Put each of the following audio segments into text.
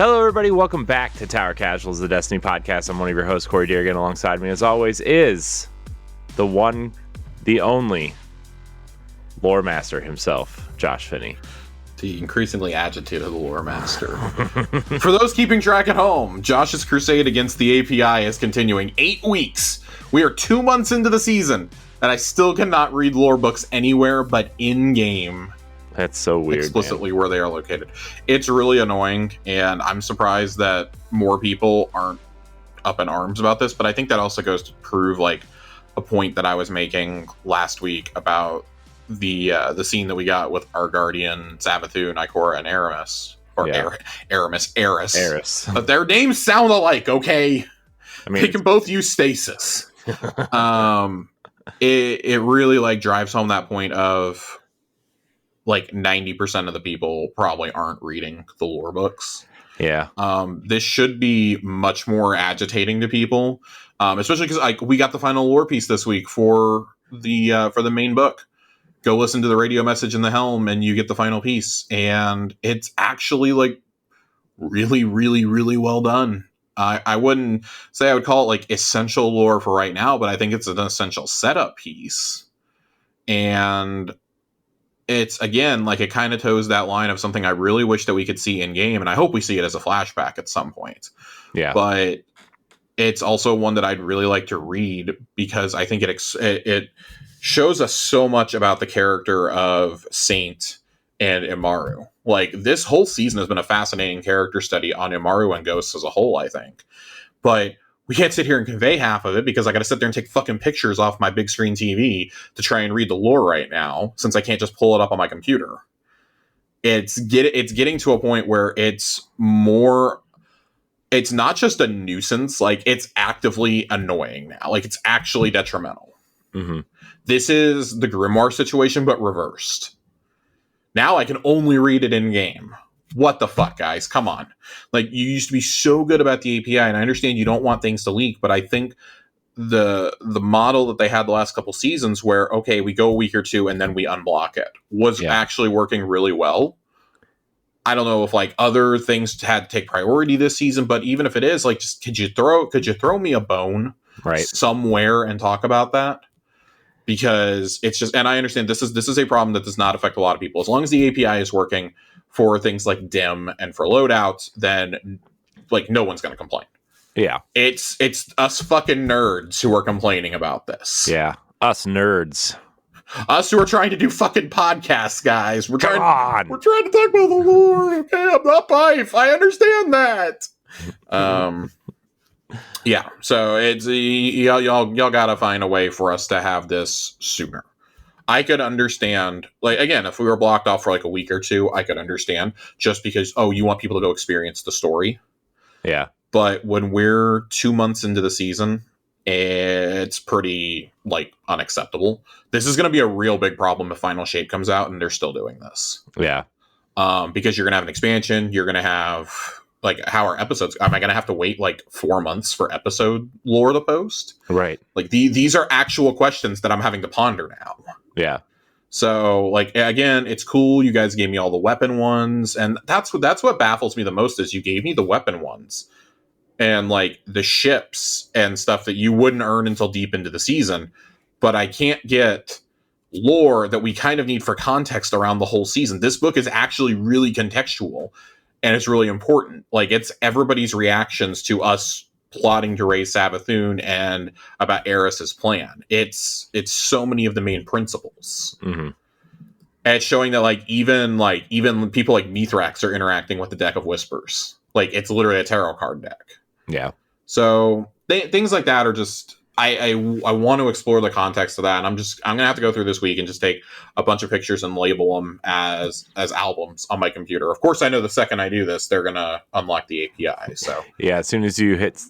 Hello, everybody. Welcome back to Tower Casuals, the Destiny podcast. I'm one of your hosts, Corey Deergan. Alongside me, as always, is the one, the only lore master himself, Josh Finney. The increasingly agitated lore master. For those keeping track at home, Josh's crusade against the API is continuing. 8 weeks. We are 2 months into the season, and I still cannot read lore books anywhere but in-game. That's so weird. Explicitly, man. Where they are located. It's really annoying, and I'm surprised that more people aren't up in arms about this, but I think that also goes to prove like a point that I was making last week about the scene that we got with our Guardian, Savathun, Ikora, and Aramis. Or Eris. Their names sound alike, okay? I mean, they can both use stasis. It really like drives home that point of like 90% of the people probably aren't reading the lore books. Yeah. This should be much more agitating to people, especially because like we got the final lore piece this week for the main book. Go listen to the radio message in the helm, and you get the final piece, and it's actually like really, really, really well done. I wouldn't say I would call it like essential lore for right now, but I think it's an essential setup piece, and it's, again, like it kind of toes that line of something I really wish that we could see in game, and I hope we see it as a flashback at some point. Yeah. But it's also one that I'd really like to read because I think it shows us so much about the character of Saint and Imaru. Like, this whole season has been a fascinating character study on Imaru and Ghosts as a whole, I think. But we can't sit here and convey half of it because I got to sit there and take fucking pictures off my big screen TV to try and read the lore right now, since I can't just pull it up on my computer. It's getting to a point where it's not just a nuisance, like it's actively annoying now. Like, it's actually detrimental. Mm-hmm. This is the Grimoire situation, but reversed. Now I can only read it in game. What the fuck, guys? Come on. Like, you used to be so good about the API, and I understand you don't want things to leak, but I think the model that they had the last couple seasons where, okay, we go a week or two and then we unblock it was actually working really well. I don't know if like other things had to take priority this season, but even if it is, like, just could you throw me a bone somewhere and talk about that? Because it's just, and I understand this is a problem that does not affect a lot of people. As long as the API is working for things like DIM and for loadouts, then like no one's going to complain. Yeah. It's us fucking nerds who are complaining about this. Yeah. Us nerds. Us who are trying to do fucking podcasts, guys. We're trying to talk about the lore. Okay, I'm not bife. I understand that. Yeah, so it's y'all gotta find a way for us to have this sooner. I could understand, like, again, if we were blocked off for like a week or two, I could understand, just because, you want people to go experience the story. Yeah. But when we're 2 months into the season, it's pretty, like, unacceptable. This is going to be a real big problem if Final Shape comes out and they're still doing this. Yeah. Because you're going to have an expansion, you're going to have, like, how are episodes? Am I going to have to wait like 4 months for episode lore to post? Right. Like, these are actual questions that I'm having to ponder now. Yeah. So, like, again, it's cool. You guys gave me all the weapon ones, and that's what baffles me the most is you gave me the weapon ones and like the ships and stuff that you wouldn't earn until deep into the season, but I can't get lore that we kind of need for context around the whole season. This book is actually really contextual. And it's really important. Like, it's everybody's reactions to us plotting to raise Savathun and about Eris's plan. It's so many of the main principles. Mm-hmm. And it's showing that even people like Mithrax are interacting with the deck of Whispers. Like, it's literally a tarot card deck. Yeah. So things like that are just, I want to explore the context of that, and I'm gonna have to go through this week and just take a bunch of pictures and label them as albums on my computer. Of course, I know the second I do this, they're gonna unlock the API. So yeah, as soon as you hit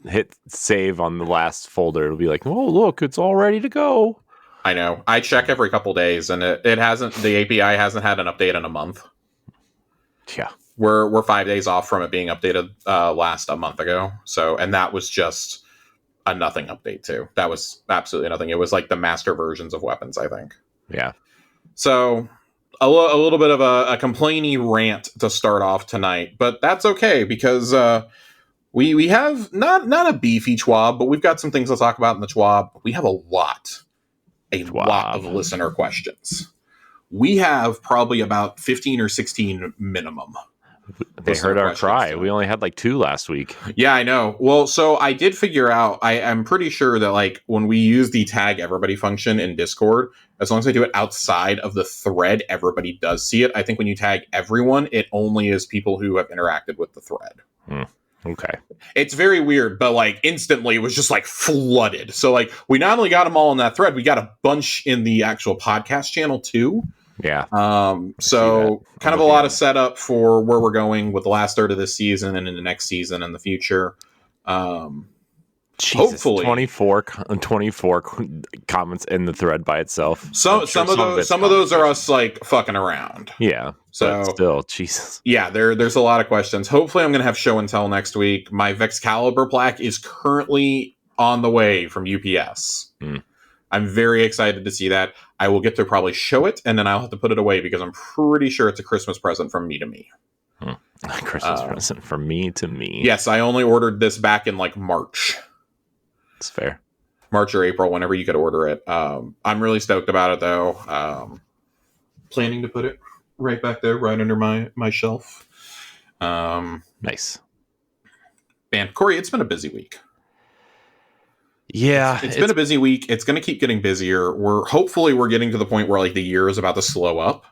save on the last folder, it'll be like, oh look, it's all ready to go. I know. I check every couple days, and it hasn't. The API hasn't had an update in a month. Yeah, we're 5 days off from it being updated a month ago. So, and that was just a nothing update too. That was absolutely nothing. It was like the master versions of weapons, I think. Yeah. So a little bit of a complainy rant to start off tonight, but that's okay because we have not a beefy TWAB, but we've got some things to talk about in the TWAB. We have a lot of listener questions. We have probably about 15 or 16 minimum. They heard our cry. We only had like 2 last week. Yeah, I know. Well, so I did figure out, I'm pretty sure that like when we use the tag everybody function in Discord, as long as I do it outside of the thread, everybody does see it. I think when you tag everyone, it only is people who have interacted with the thread. Okay. It's very weird, but like instantly it was just like flooded. So like we not only got them all in that thread, we got a bunch in the actual podcast channel too. Yeah. So kind of a lot of setup for where we're going with the last third of this season and in the next season and the future. Jesus, hopefully 24 comments in the thread by itself. So some of those are us like fucking around. Yeah. So still, Jesus. Yeah, there's a lot of questions. Hopefully I'm going to have show and tell next week. My Vexcalibur plaque is currently on the way from UPS. I'm very excited to see that. I will get to probably show it, and then I'll have to put it away because I'm pretty sure it's a Christmas present from me to me. Christmas present from me to me. Yes, I only ordered this back in like March. It's fair. March or April, whenever you could order it. I'm really stoked about it, though. Planning to put it right back there, right under my shelf. Nice. Man, Corey, it's been a busy week. Yeah, it's been a busy week. It's going to keep getting busier. Hopefully we're getting to the point where like the year is about to slow up.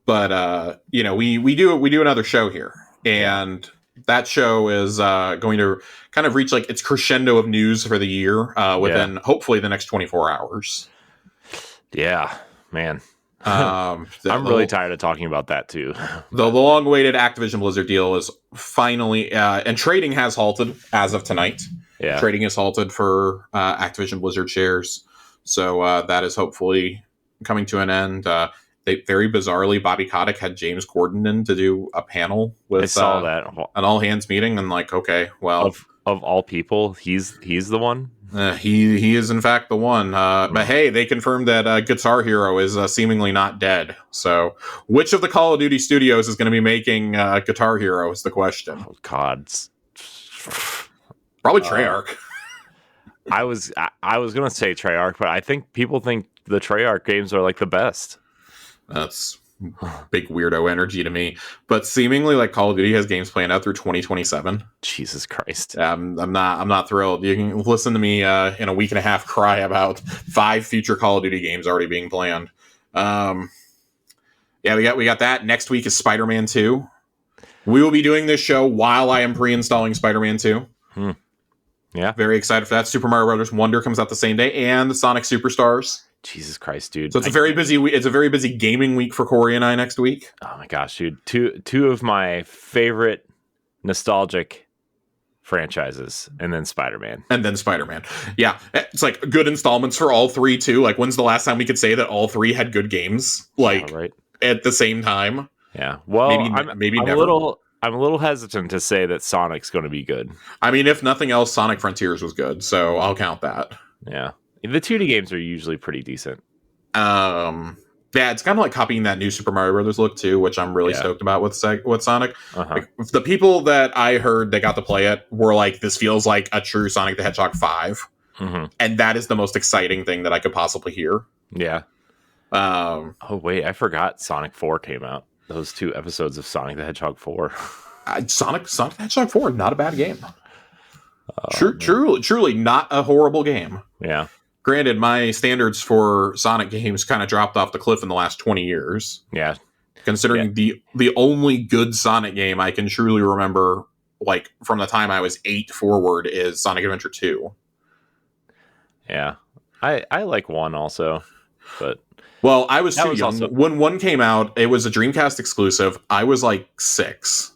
But we do another show here, and that show is going to kind of reach like its crescendo of news for the year within hopefully the next 24 hours. Yeah, man. I'm really tired of talking about that too. The long-awaited Activision Blizzard deal is finally, and trading has halted as of tonight. Yeah, trading is halted for Activision Blizzard shares, so that is hopefully coming to an end. They very bizarrely, Bobby Kotick had James Corden in to do a panel with. I saw that an all-hands meeting, and like, okay, well, of all people, he's the one. He is in fact the one. But hey, they confirmed that Guitar Hero is seemingly not dead. So, which of the Call of Duty studios is going to be making Guitar Hero is the question. Oh, God. Probably Treyarch. I was going to say Treyarch, but I think people think the Treyarch games are like the best. That's big weirdo energy to me. But seemingly, like Call of Duty has games planned out through 2027. Jesus Christ! I'm not thrilled. You can listen to me in a week and a half cry about 5 future Call of Duty games already being planned. We got that. Next week is Spider-Man 2. We will be doing this show while I am pre-installing Spider-Man 2. Yeah, very excited for that. Super Mario Brothers Wonder comes out the same day, and the Sonic Superstars. Jesus Christ, dude! So it's a very busy gaming week for Corey and I next week. Oh my gosh, dude! Two of my favorite nostalgic franchises, and then Spider-Man. Yeah, it's like good installments for all 3 too. Like, when's the last time we could say that all 3 had good games? Like, at the same time. Yeah. Well, maybe I'm never. I'm a little hesitant to say that Sonic's going to be good. I mean, if nothing else, Sonic Frontiers was good, so I'll count that. Yeah. The 2D games are usually pretty decent. Yeah, it's kind of like copying that new Super Mario Brothers look too, which I'm really stoked about with Sonic. Like, the people that I heard they got to play it were like, this feels like a true Sonic the Hedgehog 5. And that is the most exciting thing that I could possibly hear. Yeah. Oh, wait, I forgot Sonic 4 came out. Those 2 episodes of Sonic the Hedgehog 4. Sonic the Hedgehog 4, not a bad game. Truly not a horrible game. Yeah. Granted, my standards for Sonic games kind of dropped off the cliff in the last 20 years. Yeah. Considering the only good Sonic game I can truly remember, like, from the time I was 8 forward, is Sonic Adventure 2. Yeah. I like 1 also, but... Well, I was too young. When 1 came out, it was a Dreamcast exclusive. I was like 6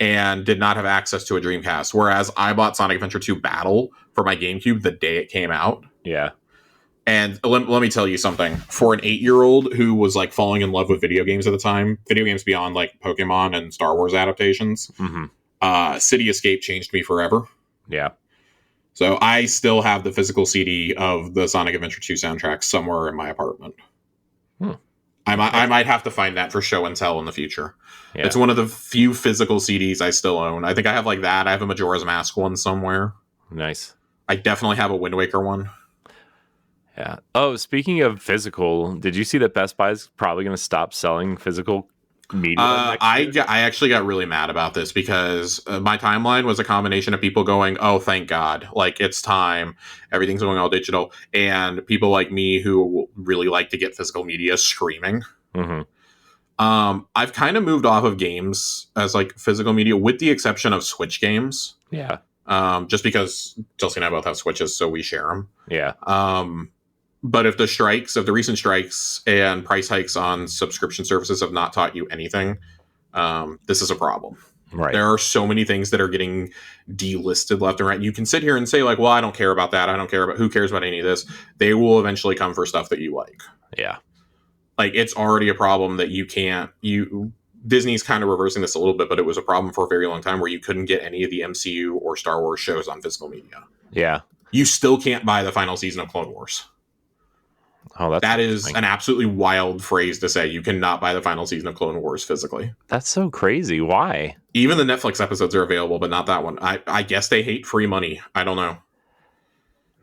and did not have access to a Dreamcast, whereas I bought Sonic Adventure 2 Battle for my GameCube the day it came out. Yeah. And let me tell you something. For an 8-year-old who was like falling in love with video games at the time, video games beyond like Pokemon and Star Wars adaptations, City Escape changed me forever. Yeah. So I still have the physical CD of the Sonic Adventure 2 soundtrack somewhere in my apartment. I might have to find that for show and tell in the future. Yeah. It's one of the few physical CDs I still own. I think I have like that. I have a Majora's Mask one somewhere. Nice. I definitely have a Wind Waker one. Yeah. Oh, speaking of physical, did you see that Best Buy is probably going to stop selling physical media? I actually got really mad about this because my timeline was a combination of people going, "Oh, thank God! Like it's time. Everything's going all digital," and people like me who really like to get physical media screaming. Mm-hmm. I've kind of moved off of games as like physical media, with the exception of Switch games. Yeah. Just because Chelsea and I both have Switches, so we share them. Yeah. But if the recent strikes and price hikes on subscription services have not taught you anything, this is a problem. Right. There are so many things that are getting delisted left and right. You can sit here and say like, well, I don't care about that. I don't care about who cares about any of this. They will eventually come for stuff that you like. Yeah. Like it's already a problem that Disney's kind of reversing this a little bit, but it was a problem for a very long time where you couldn't get any of the MCU or Star Wars shows on physical media. Yeah. You still can't buy the final season of Clone Wars. Oh, that is an absolutely wild phrase to say. You cannot buy the final season of Clone Wars physically. That's so crazy. Why? Even the Netflix episodes are available, but not that one. I guess they hate free money. I don't know.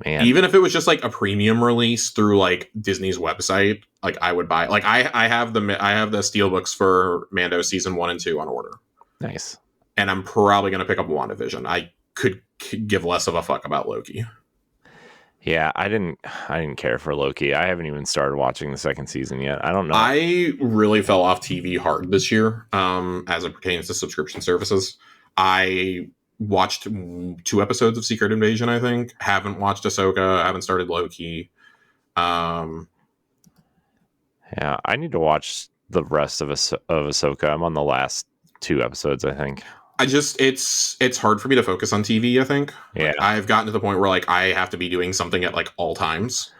Man. Even if it was just like a premium release through like Disney's website, like I would buy. Like I have the steelbooks for Mando season 1 and 2 on order. Nice. And I'm probably going to pick up WandaVision. I could give less of a fuck about Loki. Yeah, I didn't care for Loki. I haven't even started watching the second season yet. I don't know. I really fell off TV hard this year, as it pertains to subscription services. I watched 2 episodes of Secret Invasion, I think. Haven't watched Ahsoka. Haven't started Loki. Yeah, I need to watch the rest of Ahsoka. I'm on the last 2 episodes, I think. It's hard for me to focus on TV, I think. Yeah. Like, I've gotten to the point where like I have to be doing something at like all times.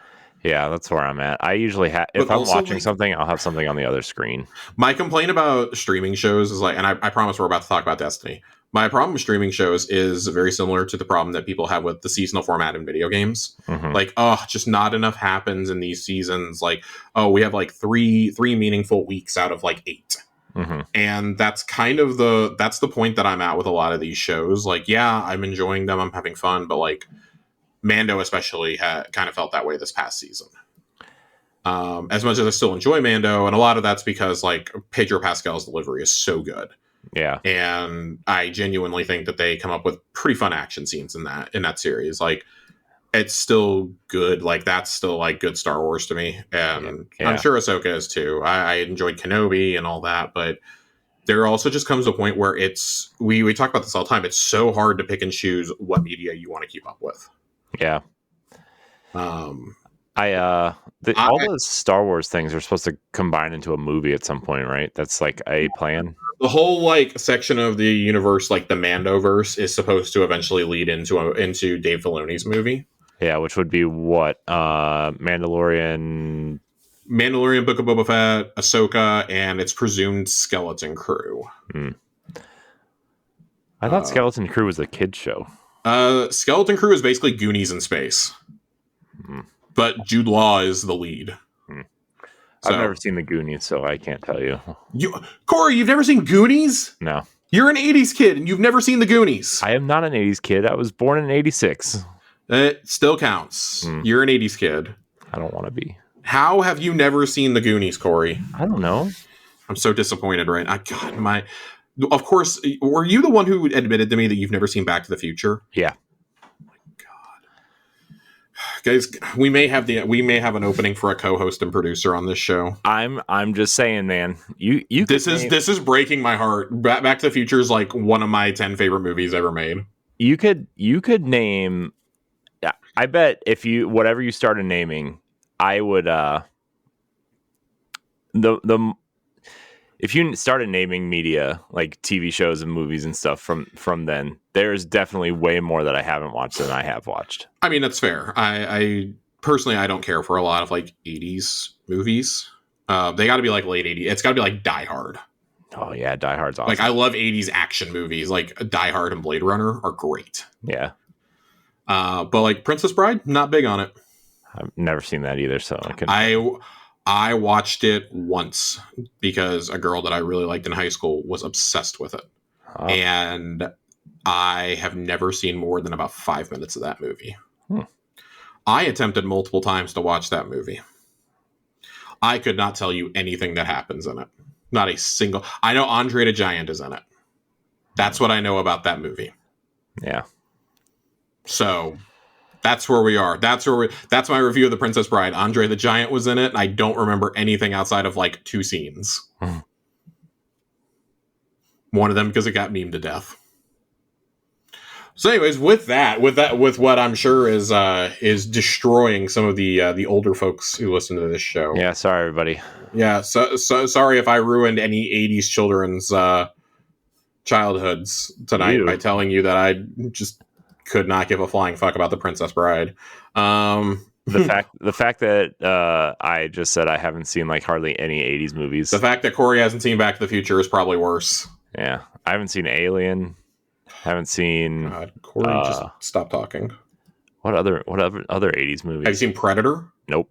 Yeah, that's where I'm at. I usually if I'm watching something, I'll have something on the other screen. My complaint about streaming shows is like, and I promise we're about to talk about Destiny. My problem with streaming shows is very similar to the problem that people have with the seasonal format in video games. Mm-hmm. Like, just not enough happens in these seasons. Like, we have like three meaningful weeks out of like 8. Mm-hmm. And that's kind of the point that I'm at with a lot of these shows. Like, yeah, I'm enjoying them. I'm having fun. But like Mando especially kind of felt that way this past season. As much as I still enjoy Mando. And a lot of that's because like Pedro Pascal's delivery is so good. Yeah. And I genuinely think that they come up with pretty fun action scenes in that series. Like, it's still good. Like, that's still like good Star Wars to me. And I'm sure Ahsoka is too. I enjoyed Kenobi and all that, but there also just comes a point where we talk about this all the time. It's so hard to pick and choose what media you want to keep up with. Yeah. All those Star Wars things are supposed to combine into a movie at some point, right? That's like a plan. The whole like section of the universe, like the Mandoverse, is supposed to eventually lead into Dave Filoni's movie. Yeah, which would be what? Mandalorian, Book of Boba Fett, Ahsoka, and it's presumed Skeleton Crew. I thought Skeleton Crew was a kid's show. Skeleton Crew is basically Goonies in space. But Jude Law is the lead. I've never seen the Goonies, so I can't tell you. Corey, you've never seen Goonies? No. You're an 80s kid, and you've never seen the Goonies. I am not an 80s kid. I was born in 86. It still counts. You're an 80s kid. I don't want to be. How have you never seen the Goonies, Corey? I don't know. I'm so disappointed right now. Of course, were you the one who admitted to me that you've never seen Back to the Future? Yeah. Guys, we may have an opening for a co-host and producer on this show. I'm just saying, man. This is breaking my heart. Back to the Future is like one of my 10 favorite movies ever made. You could name. I bet if whatever you started naming, I would if you started naming media like TV shows and movies and stuff from then, there's definitely way more that I haven't watched than I have watched. I mean, that's fair. I personally, I don't care for a lot of like 80s movies. They got to be like late 80s. It's got to be like Die Hard. Oh yeah, Die Hard's awesome. Like, I love 80s action movies. Like Die Hard and Blade Runner are great. Yeah. But like Princess Bride, not big on it. I've never seen that either, so I watched it once because a girl that I really liked in high school was obsessed with it. Oh. And I have never seen more than about 5 minutes of that movie. Hmm. I attempted multiple times to watch that movie. I could not tell you anything that happens in it. Not a single. I know Andre the Giant is in it. That's what I know about that movie. Yeah. So that's where we are. That's my review of The Princess Bride. Andre the Giant was in it, and I don't remember anything outside of like 2 scenes. One of them because it got memed to death. So, anyways, with what I'm sure is destroying some of the older folks who listen to this show. Yeah, sorry everybody. Yeah, so sorry if I ruined any 80s children's childhoods tonight by telling you that I just could not give a flying fuck about The Princess Bride. The fact that I just said I haven't seen like hardly any 80s movies. The fact that Corey hasn't seen Back to the Future is probably worse. Yeah, I haven't seen Alien. Haven't seen. God, Corey, just stop talking. What other 80s movies? Have you seen Predator? Nope.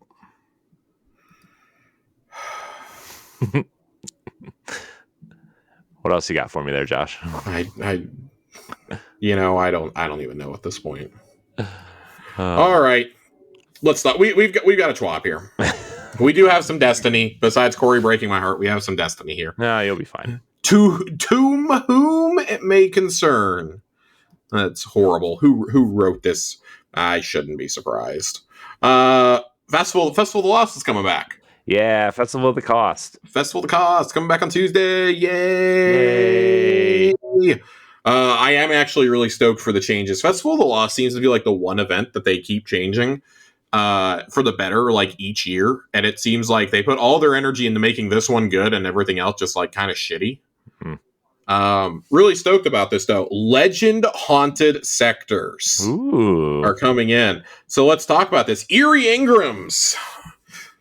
What else you got for me there, Josh? I don't even know at this point. All right, let's stop. We've got a TWAB here. We do have some Destiny. Besides Corey breaking my heart, we have some Destiny here. No, you'll be fine. To whom it may concern. That's horrible. Who wrote this? I shouldn't be surprised. Festival of the Lost is coming back. Yeah, Festival of the Cost. Festival of the Cost coming back on Tuesday. Yay! I am actually really stoked for the changes. Festival of the Lost seems to be like the one event that they keep changing for the better, like each year. And it seems like they put all their energy into making this one good and everything else just like kind of shitty. Really stoked about this though. Legend Haunted Sectors are coming in. So let's talk about this. Eerie Engrams.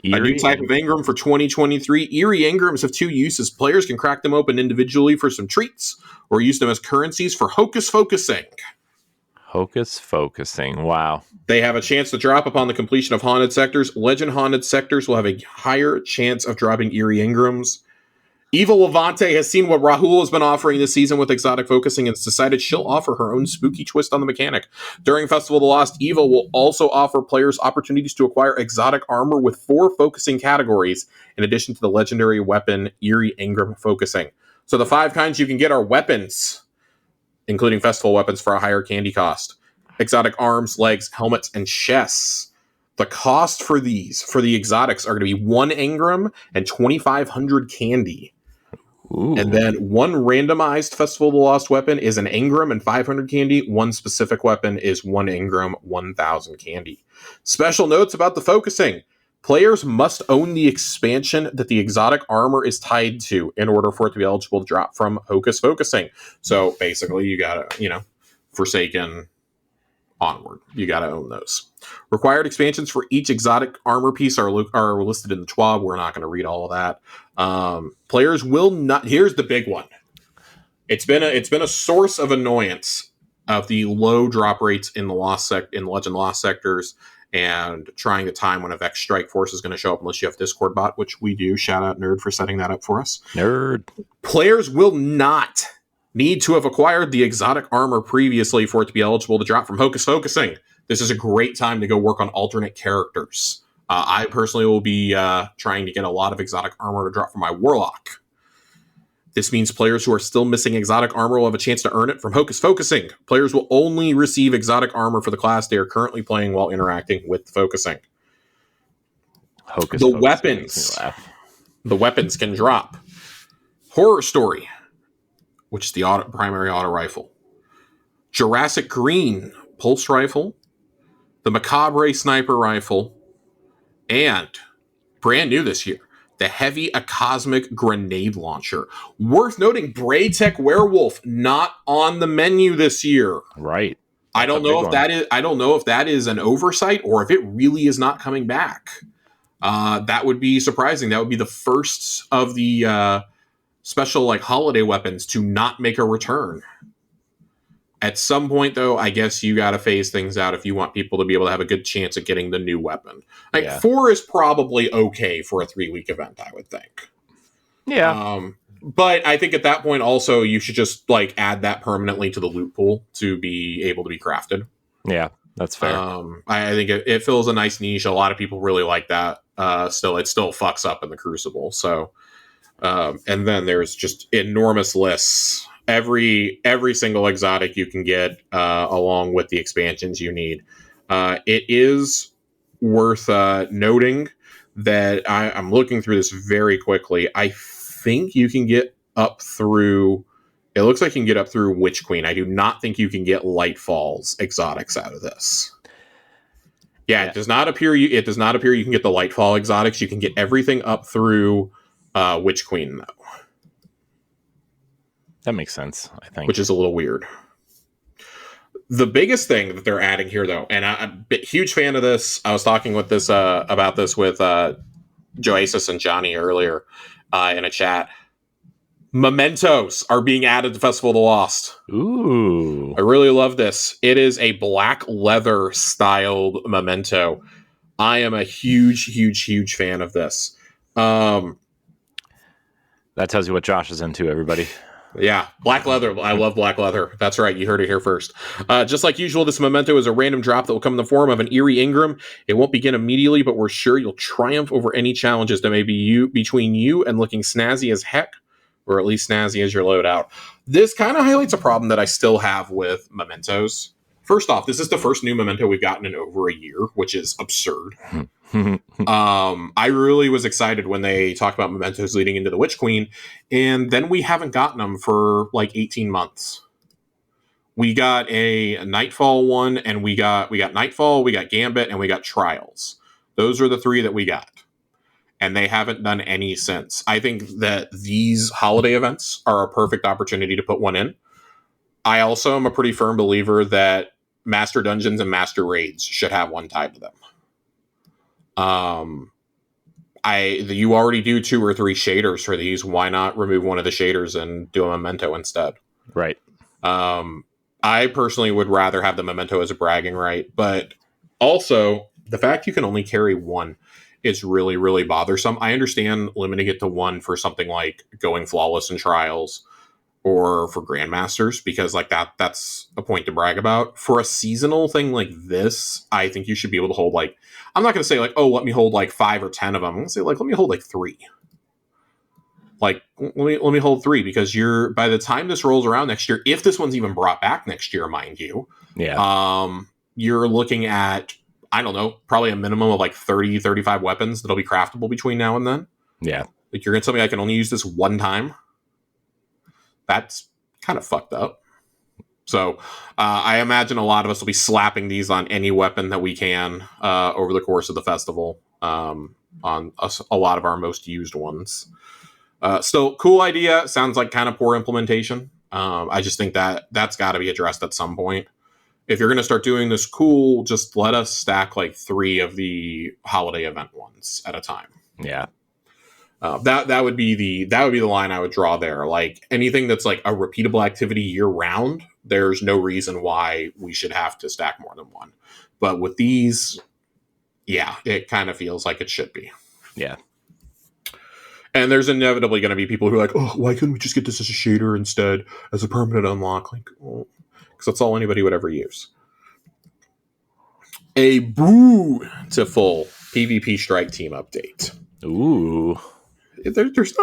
A new type of engram for 2023. Eerie engrams have 2 uses. Players can crack them open individually for some treats or use them as currencies for hocus focusing. Hocus focusing. Wow. They have a chance to drop upon the completion of Haunted Sectors. Legend Haunted Sectors will have a higher chance of dropping Eerie engrams. Evil Levante has seen what Rahul has been offering this season with exotic focusing and has decided she'll offer her own spooky twist on the mechanic. During Festival of the Lost, Evil will also offer players opportunities to acquire exotic armor with 4 focusing categories, in addition to the legendary weapon Eerie Engram focusing. So the 5 kinds you can get are weapons, including festival weapons for a higher candy cost, exotic arms, legs, helmets, and chests. The cost for these, for the exotics, are going to be 1 engram and 2,500 candy. Ooh. And then 1 randomized Festival of the Lost weapon is an engram and 500 candy. 1 specific weapon is 1 engram, 1,000 candy. Special notes about the focusing. Players must own the expansion that the exotic armor is tied to in order for it to be eligible to drop from Hocus Focusing. So basically, you gotta, Forsaken, Onward. You gotta own those. Required expansions for each exotic armor piece are listed in the TWAB. We're not going to read all of that. Players will not. Here's the big one. It's been a source of annoyance of the low drop rates in the Legend Lost sectors, and trying to time when a Vex Strike Force is going to show up unless you have Discord bot, which we do. Shout out Nerd for setting that up for us. Nerd. Players will not need to have acquired the exotic armor previously for it to be eligible to drop from Hocus Focusing. This is a great time to go work on alternate characters. I personally will be trying to get a lot of exotic armor to drop from my Warlock. This means players who are still missing exotic armor will have a chance to earn it from Hocus Focusing. Players will only receive exotic armor for the class they are currently playing while interacting with Focusing. The weapons can drop. Horror Story, which is the primary auto rifle. Jurassic Green pulse rifle. The Macabre sniper rifle. And brand new this year, the Heavy A Cosmic grenade launcher. Worth noting, Braytech Werewolf not on the menu this year. Right. I don't know if that is an oversight or if it really is not coming back. That would be surprising. That would be the first of the special holiday weapons to not make a return. At some point, though, I guess you got to phase things out if you want people to be able to have a good chance at getting the new weapon. Like, Yeah. 4 is probably okay for a 3-week event, I would think. Yeah. But I think at that point, also, you should just like add that permanently to the loot pool to be able to be crafted. Yeah, that's fair. I think it fills a nice niche. A lot of people really like that. Still, it still fucks up in the Crucible. So, and then there's just enormous lists. Every single exotic you can get, along with the expansions you need. It is worth noting that I'm looking through this very quickly. I think you can get up through. It looks like you can get up through Witch Queen. I do not think you can get Lightfall's exotics out of this. Yeah, it does not appear. It does not appear you can get the Lightfall exotics. You can get everything up through Witch Queen, though. That makes sense, I think. Which is a little weird. The biggest thing that they're adding here, though, and I'm a huge fan of this. I was talking with this about this with Joasis and Johnny earlier in a chat. Mementos are being added to Festival of the Lost. Ooh. I really love this. It is a black leather styled memento. I am a huge fan of this. That tells you what Josh is into, everybody. Yeah, black leather. I love black leather. That's right. You heard it here first. Just like usual, this memento is a random drop that will come in the form of an eerie Ingram. It won't begin immediately, but we're sure you'll triumph over any challenges that may be between you and looking snazzy as heck, or at least snazzy as your loadout. This kind of highlights a problem that I still have with mementos. First off, this is the first new memento we've gotten in over a year, which is absurd. I really was excited when they talked about mementos leading into the Witch Queen, and then we haven't gotten them for like 18 months. We got a Nightfall one, and we got Nightfall, we got Gambit, and we got Trials. Those are the 3 that we got. And they haven't done any since. I think that these holiday events are a perfect opportunity to put one in. I also am a pretty firm believer that Master Dungeons and Master Raids should have one tied to them. You already do 2 or 3 shaders for these. Why not remove one of the shaders and do a memento instead? Right. I personally would rather have the memento as a bragging right, but also the fact you can only carry 1 is really bothersome. I understand limiting it to 1 for something like going flawless in trials or for grandmasters, because like that's a point to brag about. For a seasonal thing like this, I think you should be able to hold like, I'm not going to say like, oh, let me hold like 5 or 10 of them. I'm going to say like, let me hold like 3. Like, let me hold 3, because by the time this rolls around next year, if this one's even brought back next year, mind you, you're looking at, I don't know, probably a minimum of like 30, 35 weapons that'll be craftable between now and then. Yeah. Like, you're going to tell me I can only use this 1 time? That's kind of fucked up. So I imagine a lot of us will be slapping these on any weapon that we can over the course of the festival, on a lot of our most used ones. Still, cool idea. Sounds like kind of poor implementation. I just think that's got to be addressed at some point. If you're going to start doing this, cool, just let us stack like 3 of the holiday event ones at a time. Yeah. That would be the line I would draw there. Like anything that's like a repeatable activity year round, there's no reason why we should have to stack more than 1. But with these, yeah, it kind of feels like it should be. Yeah. And there's inevitably going to be people who are like, oh, why couldn't we just get this as a shader instead, as a permanent unlock? Like, because that's all anybody would ever use. A beautiful PvP Strike Team update. Ooh. There's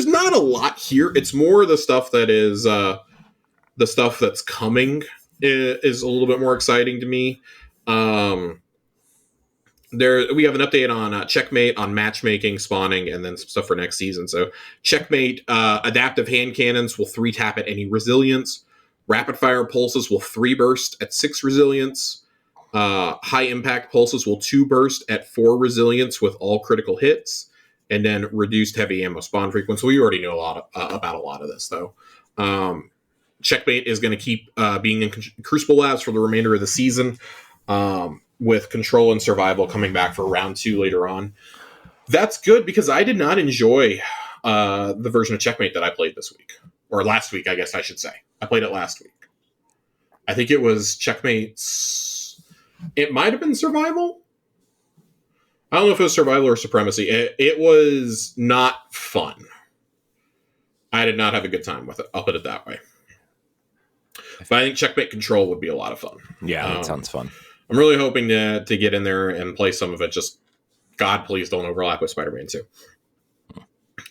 not a lot here. It's more the stuff that is the stuff that's coming is a little bit more exciting to me. We have an update on Checkmate, on matchmaking, spawning, and then some stuff for next season. So Checkmate, adaptive hand cannons will 3 tap at any resilience. Rapid fire pulses will 3 burst at 6 resilience. High impact pulses will 2 burst at 4 resilience with all critical hits. And then reduced heavy ammo spawn frequency. We already know about a lot of this, though. Checkmate is going to keep being in Crucible Labs for the remainder of the season, with Control and Survival coming back for round 2 later on. That's good, because I did not enjoy the version of Checkmate that I played this week. Or last week, I guess I should say. I played it last week. I think it was Checkmate's. It might have been Survival. I don't know if it was Survival or Supremacy. It was not fun. I did not have a good time with it. I'll put it that way. But I think Checkmate Control would be a lot of fun. Yeah, that sounds fun. I'm really hoping to get in there and play some of it. Just, God, please don't overlap with Spider-Man 2.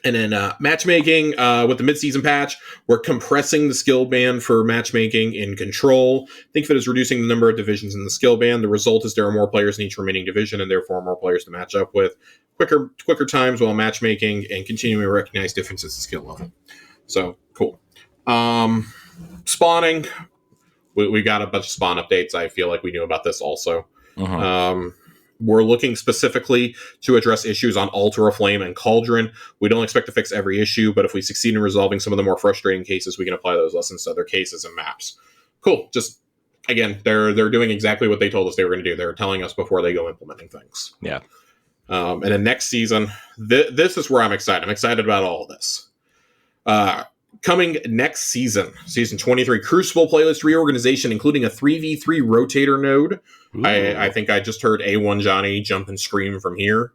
And then matchmaking with the mid-season patch, we're compressing the skill band for matchmaking in Control. Think of it as reducing the number of divisions in the skill band. The result is there are more players in each remaining division and therefore more players to match up with. Quicker times while matchmaking and continuing to recognize differences in skill level. So, cool. Spawning. We got a bunch of spawn updates. I feel like we knew about this also. We're looking specifically to address issues on Altar of Flame and Cauldron. We don't expect to fix every issue, but if we succeed in resolving some of the more frustrating cases, we can apply those lessons to other cases and maps. Cool. Just, again, they're doing exactly what they told us they were going to do. They're telling us before they go implementing things. Yeah. And then next season, this is where I'm excited. I'm excited about all of this. Coming next season, season 23, Crucible playlist reorganization, including a 3v3 rotator node. I think I just heard A1 Johnny jump and scream from here.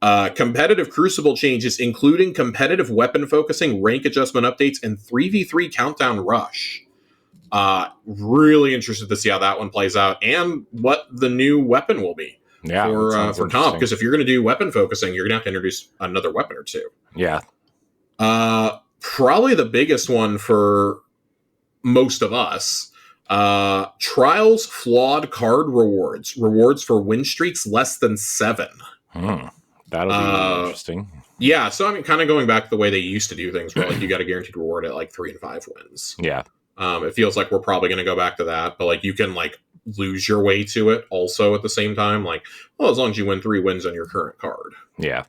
Competitive Crucible changes, including competitive weapon focusing, rank adjustment updates, and 3v3 countdown rush. Really interested to see how that one plays out and what the new weapon will be for comp. Because if you're going to do weapon focusing, you're going to have to introduce another weapon or two. Yeah. Probably the biggest one for most of us, Trials flawed card rewards for win streaks less than 7. That'll be interesting. Yeah, so I mean, kind of going back to the way they used to do things, where like you got a guaranteed reward at like 3 and 5 wins. Yeah. It feels like we're probably going to go back to that, but like you can like lose your way to it also at the same time. Like, well, as long as you win 3 wins on your current card. Yeah.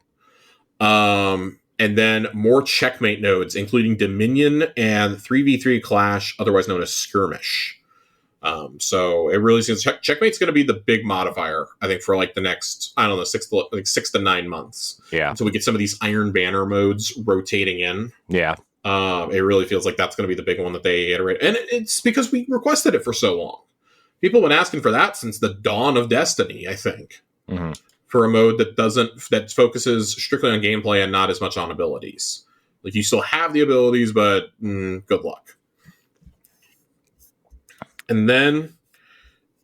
And then more checkmate nodes, including Dominion and 3v3 Clash, otherwise known as Skirmish. So it really seems checkmate's going to be the big modifier, I think, for like the next, I don't know, 6 to 9 months. Yeah. So we get some of these Iron Banner modes rotating in. Yeah. It really feels like that's going to be the big one that they iterate. And it's because we requested it for so long. People have been asking for that since the dawn of Destiny, I think. For a mode that focuses strictly on gameplay and not as much on abilities. Like you still have the abilities, but good luck. And then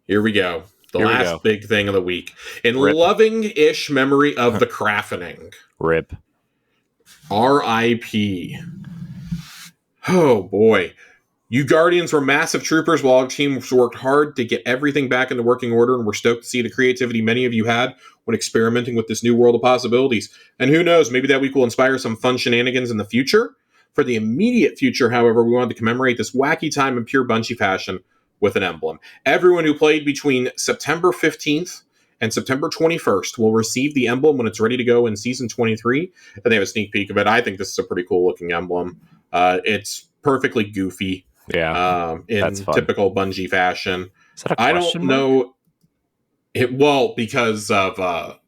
here we go. The last big thing of the week. In loving-ish memory of the Craftening. RIP. R.I.P. Oh boy. You Guardians were massive troopers while our team worked hard to get everything back into working order, and we're stoked to see the creativity many of you had when experimenting with this new world of possibilities. And who knows, maybe that week will inspire some fun shenanigans in the future. For the immediate future, however, we wanted to commemorate this wacky time in pure Bungie fashion with an emblem. Everyone who played between September 15th and September 21st will receive the emblem when it's ready to go in Season 23, and they have a sneak peek of it. I think this is a pretty cool-looking emblem. It's perfectly goofy. Yeah, in typical Bungie fashion. Is that a question mark? Know. Because of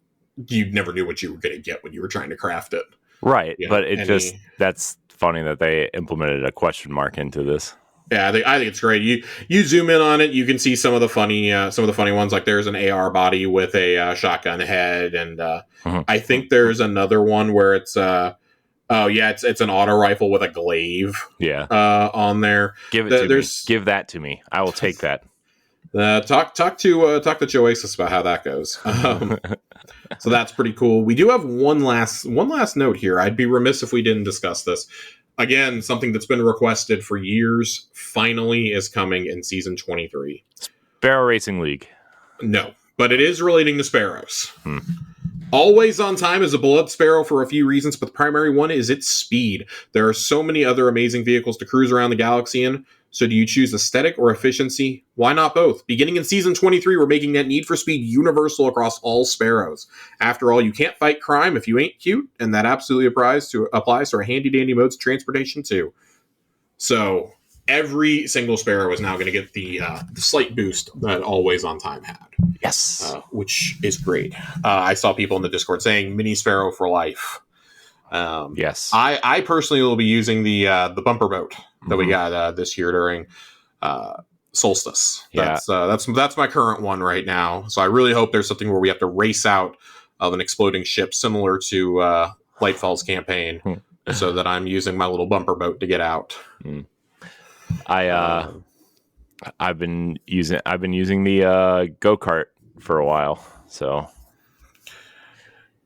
you never knew what you were going to get when you were trying to craft it. Right, but that's funny that they implemented a question mark into this. Yeah, I think it's great. You zoom in on it, you can see some of the funny ones. Like there's an AR body with a shotgun head, and I think there's another one where it's it's an auto rifle with a glaive. Yeah, on there. Give it to me. Give that to me. I will take that. Talk to Joe Aces about how that goes. So that's pretty cool. We do have one last note here. I'd be remiss if we didn't discuss this. Again, something that's been requested for years finally is coming in Season 23. Sparrow Racing League. No, but it is relating to sparrows. Always on time is a beloved sparrow for a few reasons, but the primary one is its speed. There are so many other amazing vehicles to cruise around the galaxy in, so do you choose aesthetic or efficiency? Why not both? Beginning in Season 23, we're making that need for speed universal across all sparrows. After all, you can't fight crime if you ain't cute, and that absolutely applies to our handy-dandy modes of transportation too. So every single sparrow is now going to get the slight boost that Always on Time had. Yes. Which is great. I saw people in the Discord saying mini sparrow for life. Yes. I personally will be using the bumper boat that we got this year during Solstice. Yeah. That's my current one right now. So I really hope there's something where we have to race out of an exploding ship, similar to Lightfall's campaign, so that I'm using my little bumper boat to get out. I've been using the go-kart for a while. So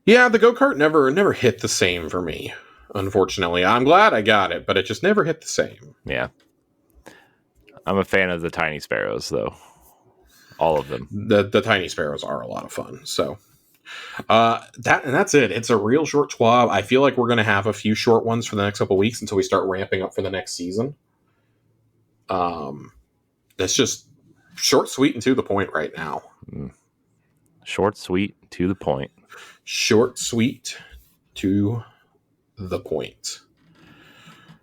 yeah, the go-kart never hit the same for me. Unfortunately, I'm glad I got it, but it just never hit the same. yeah, I'm a fan of the tiny sparrows, though. All of them. The tiny sparrows are a lot of fun. So that's it. It's a real short TWAB. I feel like we're going to have a few short ones for the next couple of weeks until we start ramping up for the next season. It's just short, sweet, and to the point right now. Short, sweet, to the point. Short, sweet, to the point.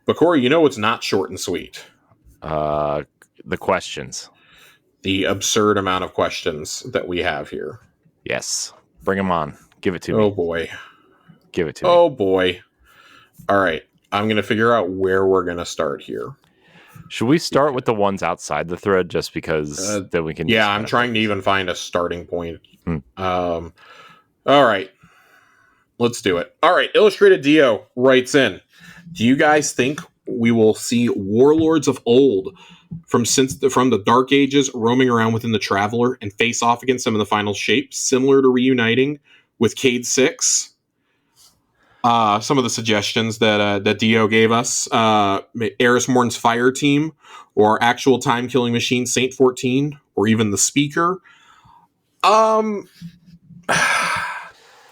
But Corey, you know what's not short and sweet? The questions. The absurd amount of questions that we have here. Yes. Bring them on. Give it to me. Oh, boy. Give it to me. Oh, boy. All right. I'm going to figure out where we're going to start here. Should we start with the ones outside the thread just because then we can... Yeah, I'm trying to even find a starting point. All right. Let's do it. All right. Illustrated Dio writes in, do you guys think we will see warlords of old from the Dark Ages roaming around within the Traveler and face off against them in the final shape, similar to reuniting with Cade 6? Some of the suggestions that Dio gave us: Eris Morn's Fire Team, or actual time killing machine Saint 14, or even the Speaker.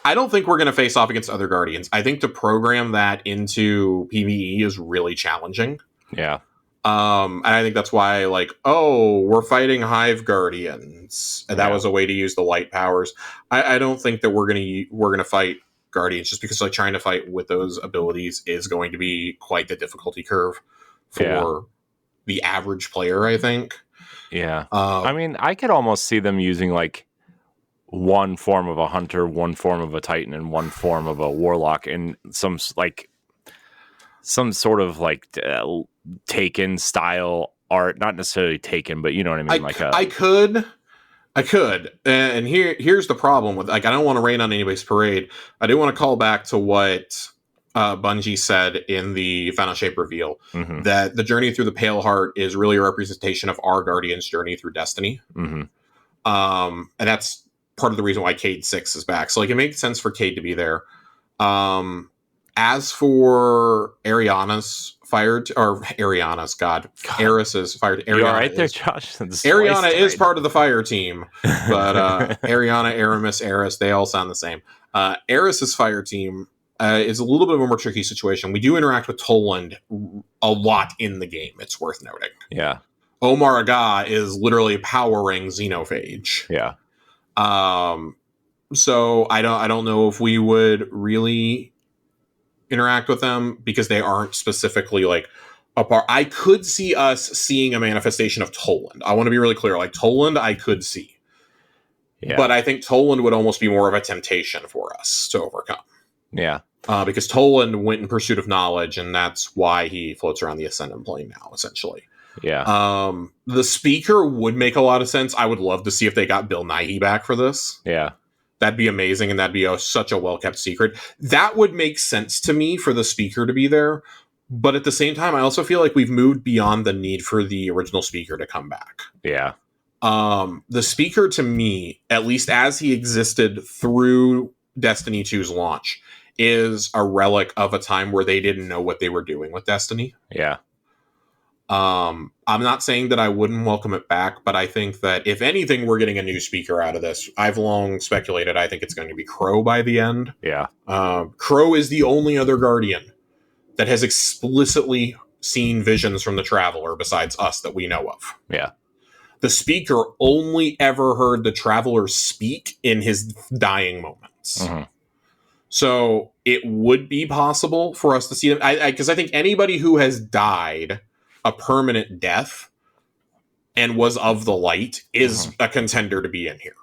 I don't think we're going to face off against other Guardians. I think to program that into PvE is really challenging. Yeah. And I think that's why, we're fighting Hive Guardians, and that was a way to use the light powers. I don't think that we're gonna fight Guardians, just because trying to fight with those abilities is going to be quite the difficulty curve for the average player, I think. Yeah. I mean, I could almost see them using one form of a hunter, one form of a titan, and one form of a warlock in some sort of Taken style art. Not necessarily Taken, but you know what I mean. I could, and here's the problem with I don't want to rain on anybody's parade. I do want to call back to what Bungie said in the Final Shape reveal, that the journey through the Pale Heart is really a representation of our Guardian's journey through Destiny. And that's part of the reason why Cade 6 is back. So it makes sense for Cade to be there. As for Ariana's Eris's fired. You're right there, Josh. Ariana is part of the fire team, but Ariana, Aramis, Eris, they all sound the same. Eris's fire team is a little bit of a more tricky situation. We do interact with Toland a lot in the game. It's worth noting. Yeah. Omar Aga is literally powering Xenophage. Yeah. So I don't know if we would really interact with them because they aren't specifically a part. I could see us seeing a manifestation of Toland. I want to be really clear. Toland, I could see. Yeah. But I think Toland would almost be more of a temptation for us to overcome. Yeah. Because Toland went in pursuit of knowledge, and that's why he floats around the Ascendant Plane now, essentially. Yeah. The Speaker would make a lot of sense. I would love to see if they got Bill Nighy back for this. Yeah. That'd be amazing, and that'd be such a well-kept secret. That would make sense to me for the Speaker to be there. But at the same time, I also feel like we've moved beyond the need for the original Speaker to come back. Yeah. The Speaker, to me, at least as he existed through Destiny 2's launch, is a relic of a time where they didn't know what they were doing with Destiny. Yeah. I'm not saying that I wouldn't welcome it back, but I think that if anything, we're getting a new Speaker out of this. I've long speculated I think it's going to be Crow by the end. Yeah. Crow is the only other Guardian that has explicitly seen visions from the Traveler besides us that we know of. Yeah. The Speaker only ever heard the Traveler speak in his dying moments. So it would be possible for us to see them. Because I think anybody who has died a permanent death and was of the light is a contender to be in here.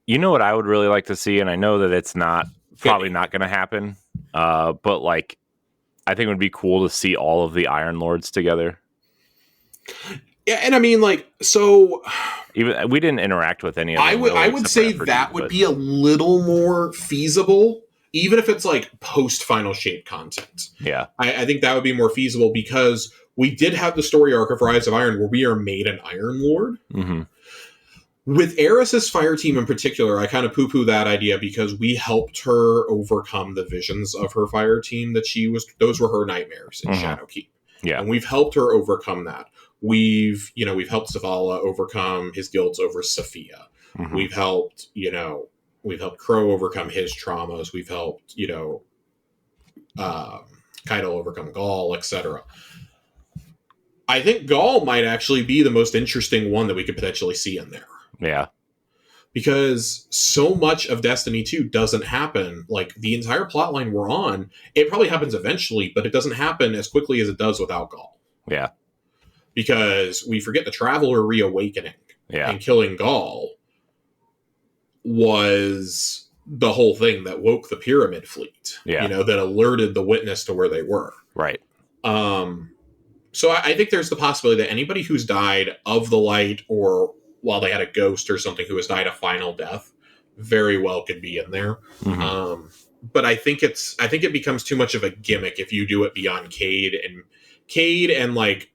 You know what I would really like to see, and I know that it's probably not going to happen, but I think it would be cool to see all of the Iron Lords together. Yeah, and I mean, like, so Even we didn't interact with any of them. I would say that would be a little more feasible, even if it's like post Final Shape content. Yeah. I think that would be more feasible because we did have the story arc of Rise of Iron where we are made an Iron Lord. Mm-hmm. With Eris's fire team in particular, I kind of poo-poo that idea because we helped her overcome the visions of her fire team those were her nightmares in Shadowkeep. Yeah. And we've helped her overcome that. We've helped Zavala overcome his guilt over Sophia. Mm-hmm. We've helped Crow overcome his traumas. We've helped, Kaido overcome Gaul, etc. I think Gaul might actually be the most interesting one that we could potentially see in there. Yeah. Because so much of Destiny 2 doesn't happen. Like, the entire plotline we're on, it probably happens eventually, but it doesn't happen as quickly as it does without Gaul. Yeah. Because we forget the Traveler reawakening and killing Gaul was the whole thing that woke the Pyramid Fleet. Yeah. That alerted the Witness to where they were. Right. So I think there's the possibility that anybody who's died of the light or while they had a ghost or something who has died a final death very well could be in there. Mm-hmm. But I think it becomes too much of a gimmick if you do it beyond Cade and like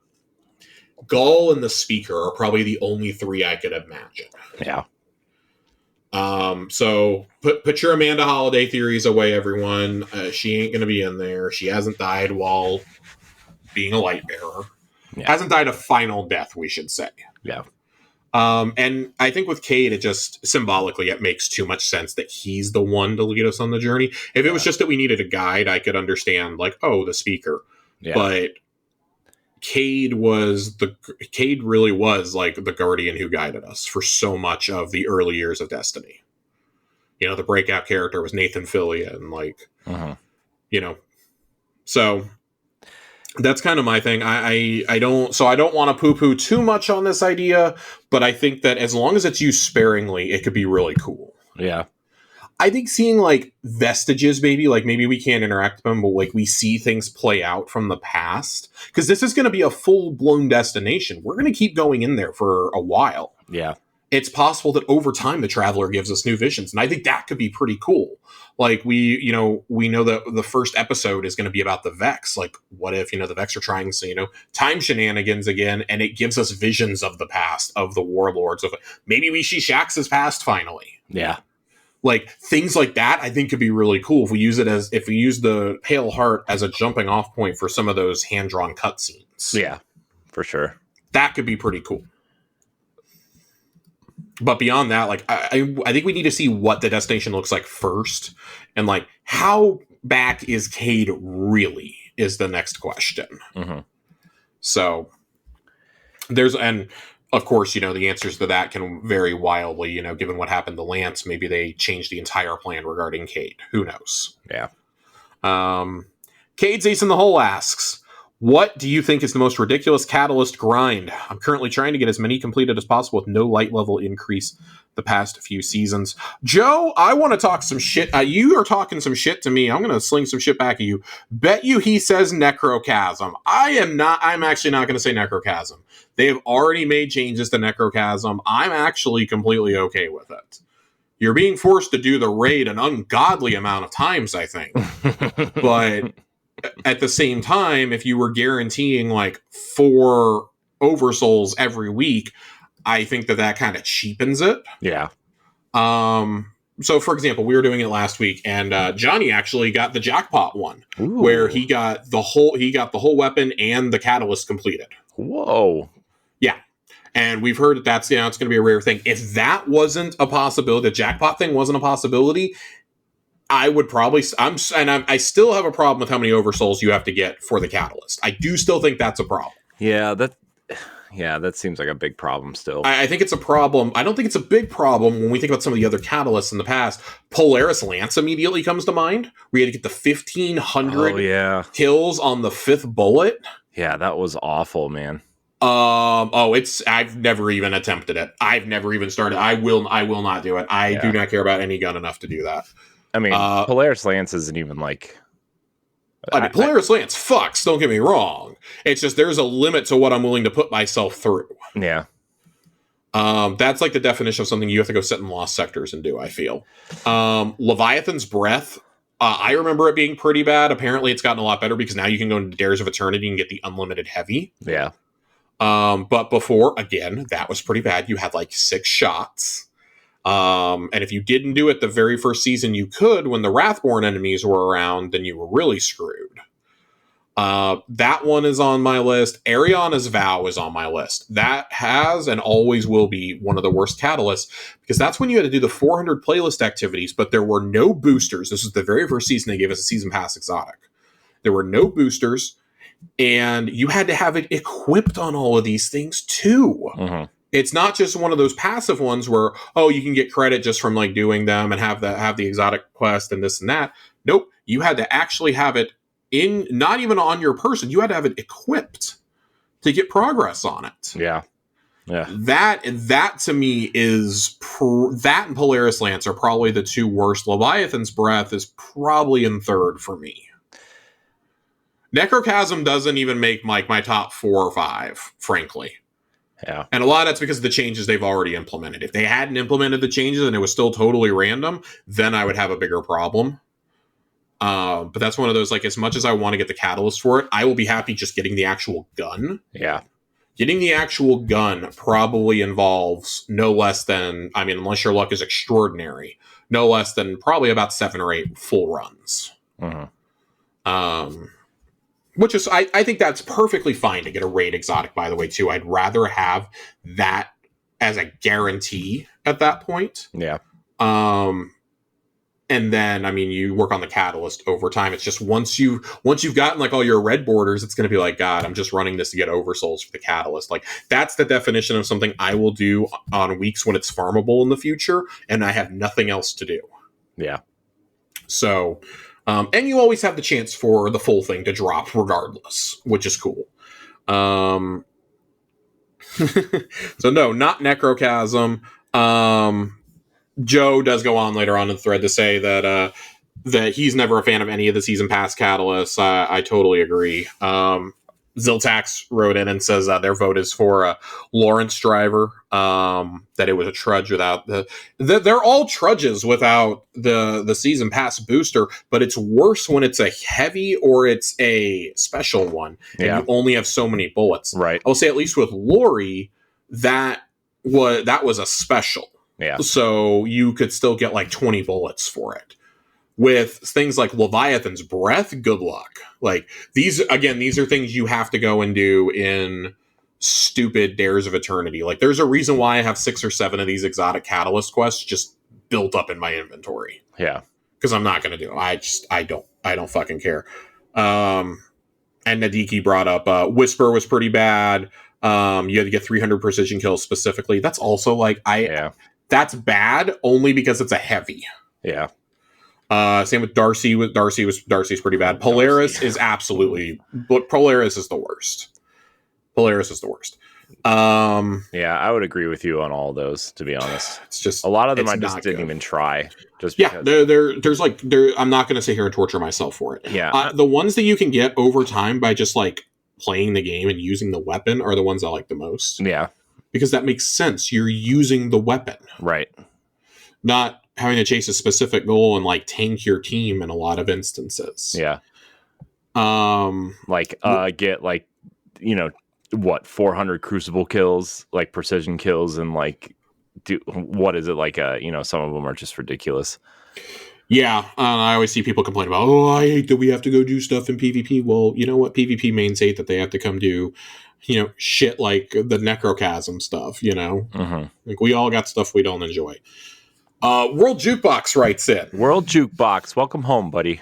Gaul and the Speaker are probably the only three I could imagine. Yeah. So put your Amanda Holiday theories away, everyone. She ain't going to be in there. She hasn't died while being a light bearer. Yeah. Hasn't died a final death, we should say. Yeah. And I think with Cade, it just symbolically, it makes too much sense that he's the one to lead us on the journey. If it was just that we needed a guide, I could understand like, the Speaker. Yeah. But Cade really was like the guardian who guided us for so much of the early years of Destiny. The breakout character was Nathan Fillion, like, so that's kind of my thing. I don't want to poo-poo too much on this idea, but I think that as long as it's used sparingly, it could be really cool. Yeah. I think seeing like vestiges, maybe we can't interact with them, but like we see things play out from the past, because this is going to be a full-blown destination. We're going to keep going in there for a while. Yeah. It's possible that over time the Traveler gives us new visions, and I think that could be pretty cool. Like we know that the first episode is going to be about the Vex. Like, what if, the Vex are trying to, time shenanigans again, and it gives us visions of the past, of the warlords, of maybe we see Shax's past finally. Yeah. Like things like that, I think could be really cool if we use the Pale Heart as a jumping off point for some of those hand-drawn cutscenes. Yeah, for sure. That could be pretty cool. But beyond that, like I think we need to see what the destination looks like first, and like how back is Cade really is the next question. Mm-hmm. So and of course, the answers to that can vary wildly. Given what happened to Lance, maybe they changed the entire plan regarding Cade. Who knows? Yeah. Cade's Ace in the Hole asks, what do you think is the most ridiculous Catalyst grind? I'm currently trying to get as many completed as possible with no light level increase the past few seasons. Joe, I want to talk some shit. You are talking some shit to me. I'm going to sling some shit back at you. Bet you he says Necrochasm. I'm actually not going to say Necrochasm. They have already made changes to Necrochasm. I'm actually completely okay with it. You're being forced to do the raid an ungodly amount of times, I think. But at the same time, if you were guaranteeing like 4 oversouls every week, I think that kind of cheapens it. Yeah. So for example, we were doing it last week, and Johnny actually got the jackpot one. Ooh. Where he got the whole weapon and the catalyst completed. Whoa. Yeah. And we've heard that's it's going to be a rare thing. If that wasn't a possibility, the jackpot thing wasn't a possibility, I would probably I still have a problem with how many oversouls you have to get for the catalyst. I do still think that's a problem. Yeah, that seems like a big problem still. I think it's a problem. I don't think it's a big problem when we think about some of the other catalysts in the past. Polaris Lance immediately comes to mind. We had to get the 1,500 kills on the 5th bullet. Yeah, that was awful, man. I've never even attempted it. I've never even started. I will not do it. I do not care about any gun enough to do that. I mean, Polaris Lance isn't even like I mean, Polaris Lance fucks, don't get me wrong. It's just there's a limit to what I'm willing to put myself through. Yeah. That's like the definition of something you have to go sit in lost sectors and do, I feel. Leviathan's Breath, I remember it being pretty bad. Apparently it's gotten a lot better because now you can go into Dares of Eternity and get the unlimited heavy. Yeah. But before, again, that was pretty bad. You had like 6 shots. And if you didn't do it the very first season you could when the Wrathborn enemies were around, then you were really screwed. That one is on my list. Ariana's Vow is on my list. That has and always will be one of the worst catalysts because that's when you had to do the 400 playlist activities, but there were no boosters. This was the very first season they gave us a season pass exotic. There were no boosters, and you had to have it equipped on all of these things too. Mm-hmm. It's not just one of those passive ones where, oh, you can get credit just from like doing them and have the exotic quest and this and that. Nope. You had to actually have it in, not even on your person. You had to have it equipped to get progress on it. Yeah. Yeah. That to me is that and Polaris Lance are probably the 2 worst. Leviathan's Breath is probably in 3rd for me. Necrochasm doesn't even make like my top 4 or 5, frankly. Yeah. And a lot of that's because of the changes they've already implemented. If they hadn't implemented the changes and it was still totally random, then I would have a bigger problem. But that's one of those, like, as much as I want to get the catalyst for it, I will be happy just getting the actual gun. Yeah. Getting the actual gun probably involves no less than, I mean, unless your luck is extraordinary, no less than probably about 7 or 8 full runs. Mm-hmm. Which is, I think that's perfectly fine to get a raid exotic, by the way, too. I'd rather have that as a guarantee at that point. Yeah. And then, I mean, you work on the catalyst over time. It's just once you've gotten like all your red borders, it's going to be like, God, I'm just running this to get oversouls for the catalyst. Like, that's the definition of something I will do on weeks when it's farmable in the future, and I have nothing else to do. Yeah. So, and you always have the chance for the full thing to drop regardless, which is cool. So no, not Necrochasm. Joe does go on later on in the thread to say that that he's never a fan of any of the season pass catalysts. I totally agree. Ziltax wrote in and says their vote is for Lawrence Driver. That it was a trudge without they're all trudges without the season pass booster, but it's worse when it's a heavy or it's a special one. Yeah. And you only have so many bullets. Right. I'll say at least with Lori, that was a special. Yeah. So you could still get like 20 bullets for it. With things like Leviathan's Breath, good luck. Like, these are things you have to go and do in stupid Dares of Eternity. Like, there's a reason why I have 6 or 7 of these exotic catalyst quests just built up in my inventory. Yeah. Because I'm not going to do them. I don't fucking care. And Nadiki brought up Whisper was pretty bad. You had to get 300 precision kills specifically. That's also like, that's bad only because it's a heavy. Yeah. Same with Darcy. Darcy's pretty bad. Polaris is absolutely, but Polaris is the worst. Yeah, I would agree with you on all those, to be honest. It's just a lot of them I just didn't even try. Just because. Yeah, I'm not going to sit here and torture myself for it. Yeah. The ones that you can get over time by just like playing the game and using the weapon are the ones I like the most. Yeah. Because that makes sense. You're using the weapon. Right. Not having to chase a specific goal and like tank your team in a lot of instances. Yeah. Get like, 400 crucible kills, like precision kills, and like what is it like? Some of them are just ridiculous. Yeah, I always see people complain about, I hate that we have to go do stuff in PvP. Well, you know what? PvP mains hate that they have to come do, shit like the Necrochasm stuff, Mm-hmm. Like, we all got stuff we don't enjoy. World Jukebox writes in. World Jukebox, welcome home, buddy.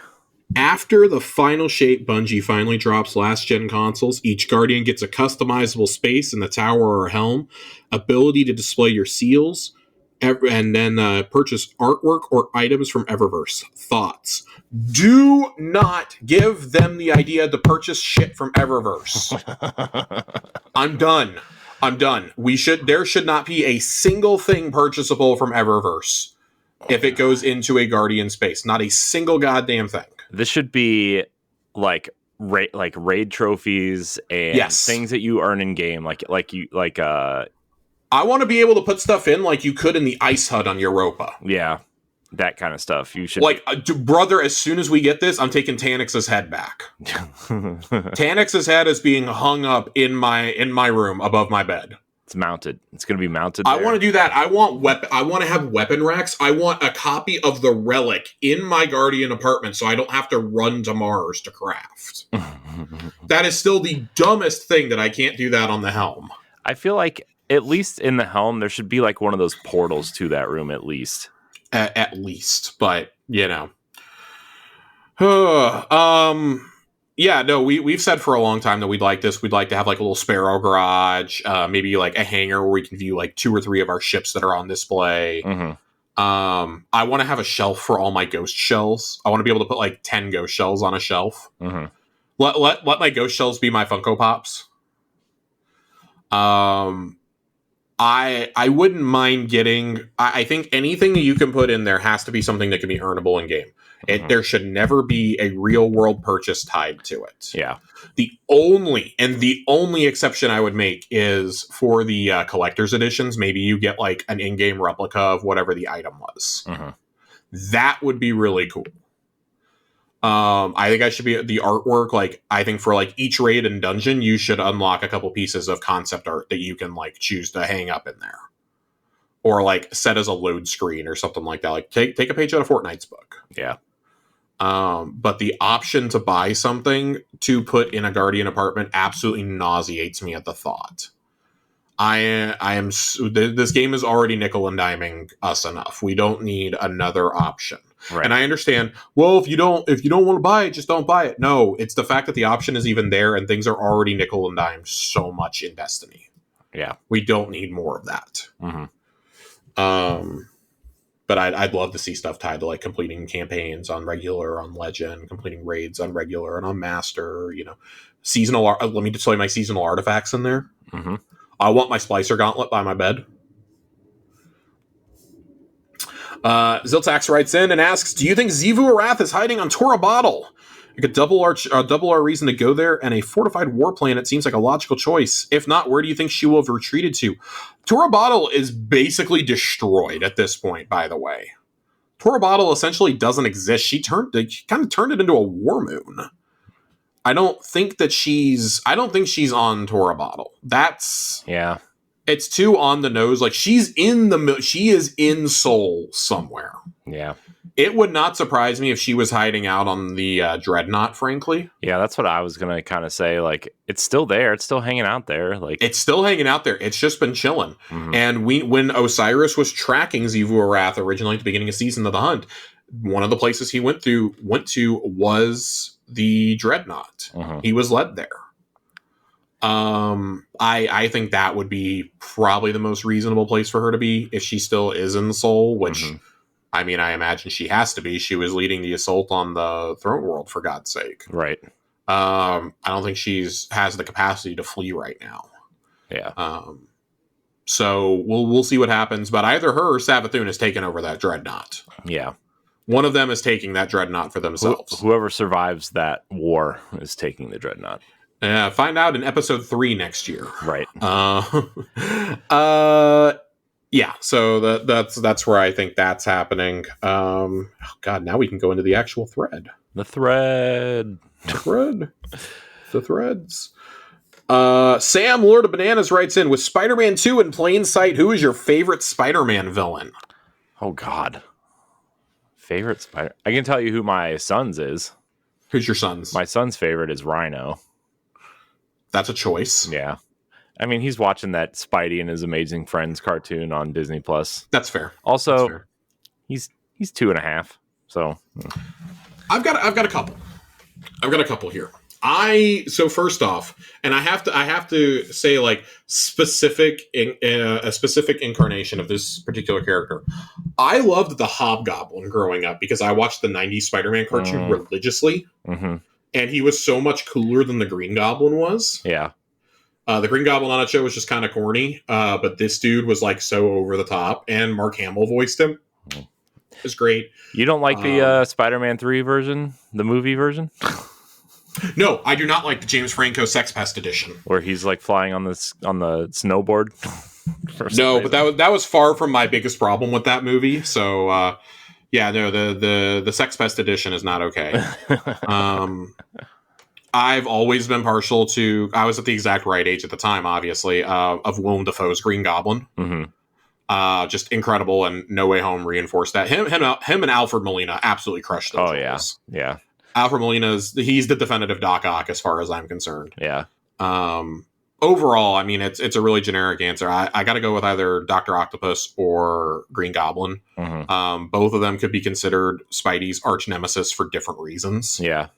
After the final shape Bungie finally drops last-gen consoles, each Guardian gets a customizable space in the tower or helm, ability to display your seals, and then purchase artwork or items from Eververse. Thoughts? Do not give them the idea to purchase shit from Eververse. I'm done. There should not be a single thing purchasable from Eververse if it goes into a Guardian space. Not a single goddamn thing. This should be like raid trophies and Yes. things that you earn in game, I want to be able to put stuff in like you could in the Ice Hut on Europa. Yeah, that kind of stuff. You should brother. As soon as we get this, I'm taking Tanix's head back. Tanix's head is being hung up in my room above my bed. It's mounted. It's going to be mounted. I want to do that. I want to have weapon racks. I want a copy of the relic in my Guardian apartment, so I don't have to run to Mars to craft. That is still the dumbest thing that I can't do that on the helm. I feel like at least in the helm there should be like one of those portals to that room at least. At least, but you know. Yeah, no, we've said for a long time that we'd like this. We'd like to have like a little Sparrow garage, maybe like a hangar where we can view like 2 or 3 of our ships that are on display. Mm-hmm. I want to have a shelf for all my ghost shells. I want to be able to put like 10 ghost shells on a shelf. Mm-hmm. Let my ghost shells be my Funko Pops. I wouldn't mind getting. I think anything that you can put in there has to be something that can be earnable in game. There should never be a real world purchase tied to it. Yeah. The only exception I would make is for the collector's editions. Maybe you get like an in-game replica of whatever the item was. Mm-hmm. That would be really cool. I think I should be the artwork. Like, I think for like each raid and dungeon, you should unlock a couple pieces of concept art that you can like choose to hang up in there, or like set as a load screen or something like that. Like take a page out of Fortnite's book. Yeah. But the option to buy something to put in a Guardian apartment absolutely nauseates me at the thought. This game is already nickel and diming us enough. We don't need another option. Right. And I understand, well, if you don't want to buy it, just don't buy it. No, it's the fact that the option is even there and things are already nickel and dime so much in Destiny. Yeah. We don't need more of that. Mm-hmm. But I'd love to see stuff tied to like completing campaigns on regular, on Legend, completing raids on regular and on Master, you know, seasonal. Let me display my seasonal artifacts in there. Mm-hmm. I want my Splicer Gauntlet by my bed. Ziltax writes in and asks, do you think Xivu Arath is hiding on Tora Bottle? Like a double R reason to go there, and a fortified war planet seems like a logical choice. If not, where do you think she will have retreated to? Tora Bottle is basically destroyed at this point, by the way. Tora Bottle essentially doesn't exist. She kind of turned it into a war moon. I don't think she's on Tora Bottle. Yeah. It's too on the nose. Like she is in Seoul somewhere. Yeah. It would not surprise me if she was hiding out on the Dreadnought, frankly. Yeah, that's what I was going to kind of say. Like, it's still there. It's still hanging out there. Like, it's still hanging out there. It's just been chilling. Mm-hmm. And when Osiris was tracking Xivu Arath originally at the beginning of Season of the Hunt, one of the places he went to was the Dreadnought. Mm-hmm. He was led there. I think that would be probably the most reasonable place for her to be if she still is in Seoul, which, mm-hmm. I mean, I imagine she has to be. She was leading the assault on the Throne World, for God's sake. Right. I don't think has the capacity to flee right now. Yeah. So we'll see what happens, but either her or Savathun has taken over that Dreadnought. Yeah. One of them is taking that Dreadnought for themselves. Whoever survives that war is taking the Dreadnought. Find out in episode 3 next year. Right. Yeah. So that's where I think that's happening. Oh God, now we can go into the actual thread. The threads. Sam, Lord of Bananas, writes in, with Spider-Man 2 in plain sight, who is your favorite Spider-Man villain? Oh God. Favorite Spider? I can tell you who my son's is. Who's your son's? My son's favorite is Rhino. That's a choice. Yeah. I mean, he's watching that Spidey and His Amazing Friends cartoon on Disney Plus. That's fair. Also, that's fair. He's 2.5. So I've got a couple. I've got a couple here. So first off, and I have to say like a specific incarnation of this particular character. I loved the Hobgoblin growing up because I watched the 90s Spider-Man cartoon religiously. Mm-hmm. And he was so much cooler than the Green Goblin was. Yeah. The Green Goblin on that show was just kind of corny. But this dude was like so over the top. And Mark Hamill voiced him. It was great. You don't like the Spider-Man 3 version? The movie version? No, I do not like the James Franco Sex Pest edition. Where he's like flying on the snowboard. No, but that was far from my biggest problem with that movie. So yeah, no, the Sex Pest edition is not okay. I've always been partial to. I was at the exact right age at the time, obviously, of Willem Dafoe's Green Goblin. Mm-hmm. Just incredible, and No Way Home reinforced that. Him and Alfred Molina absolutely crushed those roles. Yeah. Alfred he's the definitive Doc Ock as far as I'm concerned. Yeah. Overall, I mean, it's a really generic answer. I got to go with either Dr. Octopus or Green Goblin. Mm-hmm. Both of them could be considered Spidey's arch nemesis for different reasons. Yeah.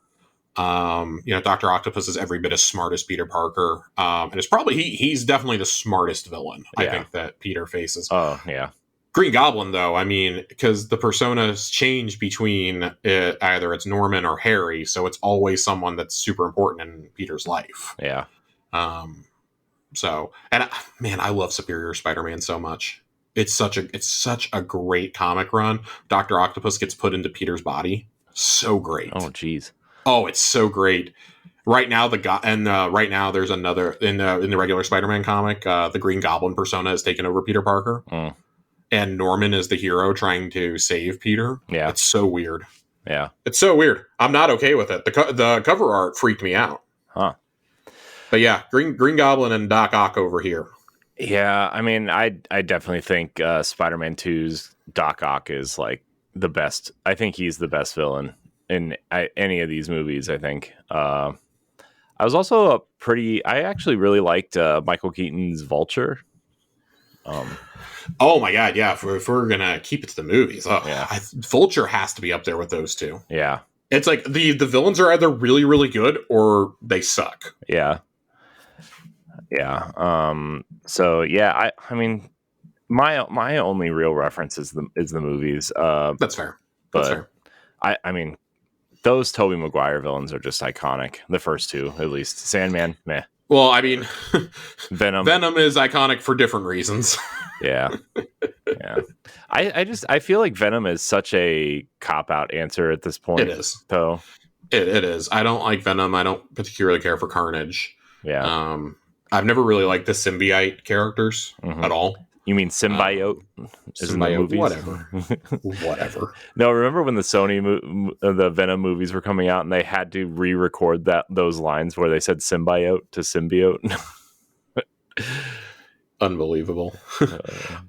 Dr. Octopus is every bit as smart as Peter Parker. And it's probably he's definitely the smartest villain, I think, that Peter faces. Oh, yeah. Green Goblin, though, I mean, because the personas change between either it's Norman or Harry, so it's always someone that's super important in Peter's life. Yeah. I love Superior Spider-Man so much. It's such a great comic run. Dr. Octopus gets put into Peter's body. So great. Oh, geez. Oh, it's so great. Right now, right now there's another in the regular Spider-Man comic. The Green Goblin persona has taken over Peter Parker, and Norman is the hero trying to save Peter. Yeah, it's so weird. Yeah, it's so weird. I'm not okay with it. The cover art freaked me out. Huh. But yeah, Green Goblin and Doc Ock over here. Yeah, I mean, I definitely think Spider-Man 2's Doc Ock is like the best. I think he's the best villain in any of these movies. I think. I was also I actually really liked Michael Keaton's Vulture. Oh my god, yeah! If we're gonna keep it to the movies, Vulture has to be up there with those two. Yeah, it's like the villains are either really really good or they suck. Yeah. So yeah, I mean, my only real reference is the movies. That's fair. That's fair. I mean, those Tobey Maguire villains are just iconic. The first two, at least. Sandman, meh. Well, I mean, Venom is iconic for different reasons. Yeah. I feel like Venom is such a cop-out answer at this point. It is. So it is. I don't like Venom. I don't particularly care for Carnage. Yeah. I've never really liked the symbiote characters at all. You mean symbiote? Symbiote, whatever. No, remember when the the Venom movies were coming out and they had to re-record those lines where they said symbiote to symbiote? Unbelievable.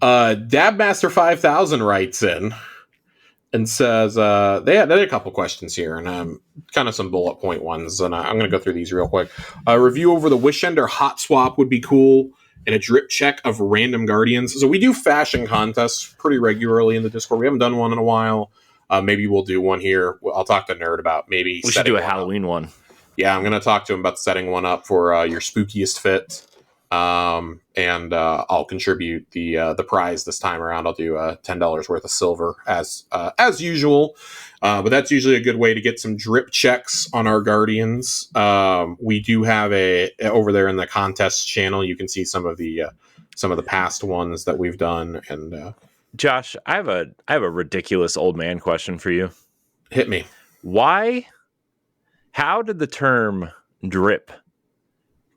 Dabmaster 5000 writes in and says they had a couple questions here, and kind of some bullet point ones, and I'm going to go through these real quick. A review over the Wishender hot swap would be cool, and a drip check of random Guardians. So we do fashion contests pretty regularly in the Discord. We haven't done one in a while. Maybe we'll do one here. I'll talk to Nerd about maybe we should do a Halloween one. Yeah, I'm going to talk to him about setting one up for your spookiest fit. And I'll contribute the prize this time around. I'll do $10 worth of silver as usual. But that's usually a good way to get some drip checks on our Guardians. We do have over there in the contest channel. You can see some of the past ones that we've done. And Josh, I have a ridiculous old man question for you. Hit me. How did the term drip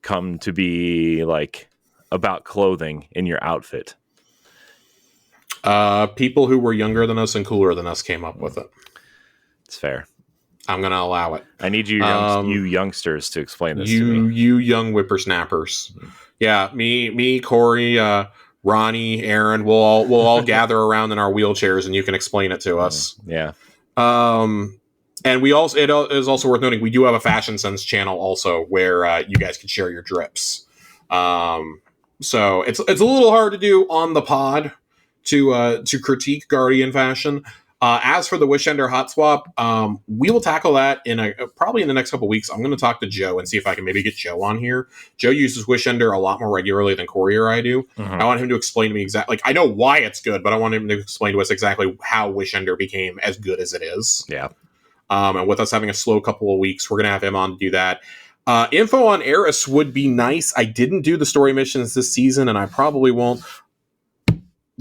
come to be like about clothing in your outfit? People who were younger than us and cooler than us came up with it. It's fair. I'm gonna allow it. I need you youngsters to explain this to me. You young whippersnappers. Yeah, me, Corey, Ronnie, Aaron, we'll all gather around in our wheelchairs and you can explain it to us. Yeah. And we also, it is also worth noting, we do have a Fashion Sense channel also where you guys can share your drips. So it's a little hard to do on the pod to critique Guardian fashion. As for the Wishender hot swap, we will tackle that probably in the next couple weeks. I'm going to talk to Joe and see if I can maybe get Joe on here. Joe uses Wishender a lot more regularly than Corey or I do. Mm-hmm. I want him to explain to me exactly, I know why it's good, but I want him to explain to us exactly how Wishender became as good as it is. Yeah. And with us having a slow couple of weeks, we're going to have him on to do that. Info on Eris would be nice. I didn't do the story missions this season, and I probably won't.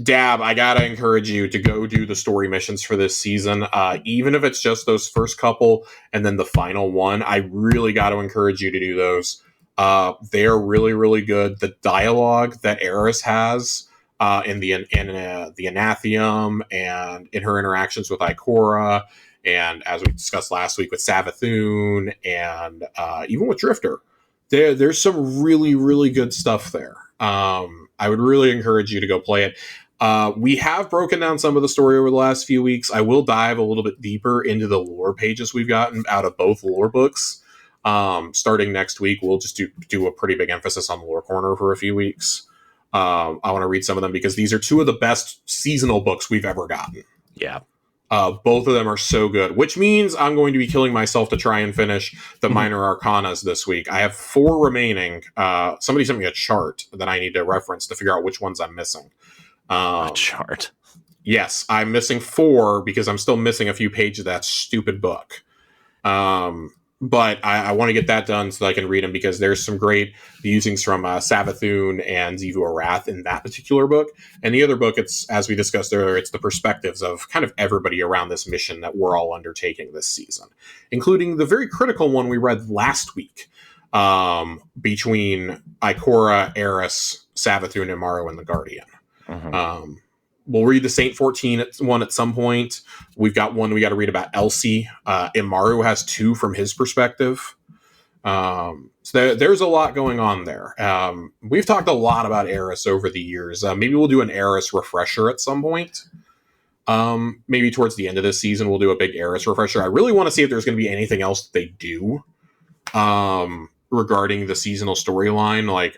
Dab, I gotta encourage you to go do the story missions for this season, even if it's just those first couple and then the final one. I really got to encourage you to do those. They're really, really good. The dialogue that Eris has the Anatheum and in her interactions with Ikora, and as we discussed last week with Savathun and even with Drifter, there's some really, really good stuff there. I would really encourage you to go play it. We have broken down some of the story over the last few weeks. I will dive a little bit deeper into the lore pages we've gotten out of both lore books. Starting next week, we'll just do a pretty big emphasis on the lore corner for a few weeks. I want to read some of them because these are two of the best seasonal books we've ever gotten. Yeah. Both of them are so good, which means I'm going to be killing myself to try and finish the minor arcanas this week. I have 4 remaining. Somebody sent me a chart that I need to reference to figure out which ones I'm missing. A chart. Yes, I'm missing 4 because I'm still missing a few pages of that stupid book. But I want to get that done so that I can read them because there's some great musings from Savathun and Xivu Arath in that particular book. And the other book, it's, as we discussed earlier, it's the perspectives of kind of everybody around this mission that we're all undertaking this season, including the very critical one we read last week between Ikora, Eris, Savathun, and Maru and the Guardian. Mm-hmm. We'll read the Saint 14 one at some point. We've got one we got to read about Elsie. Imaru has 2 from his perspective. So there's a lot going on there. We've talked a lot about Eris over the years. Maybe we'll do an Eris refresher at some point. Maybe towards the end of this season, we'll do a big Eris refresher. I really want to see if there's going to be anything else that they do regarding the seasonal storyline. Like,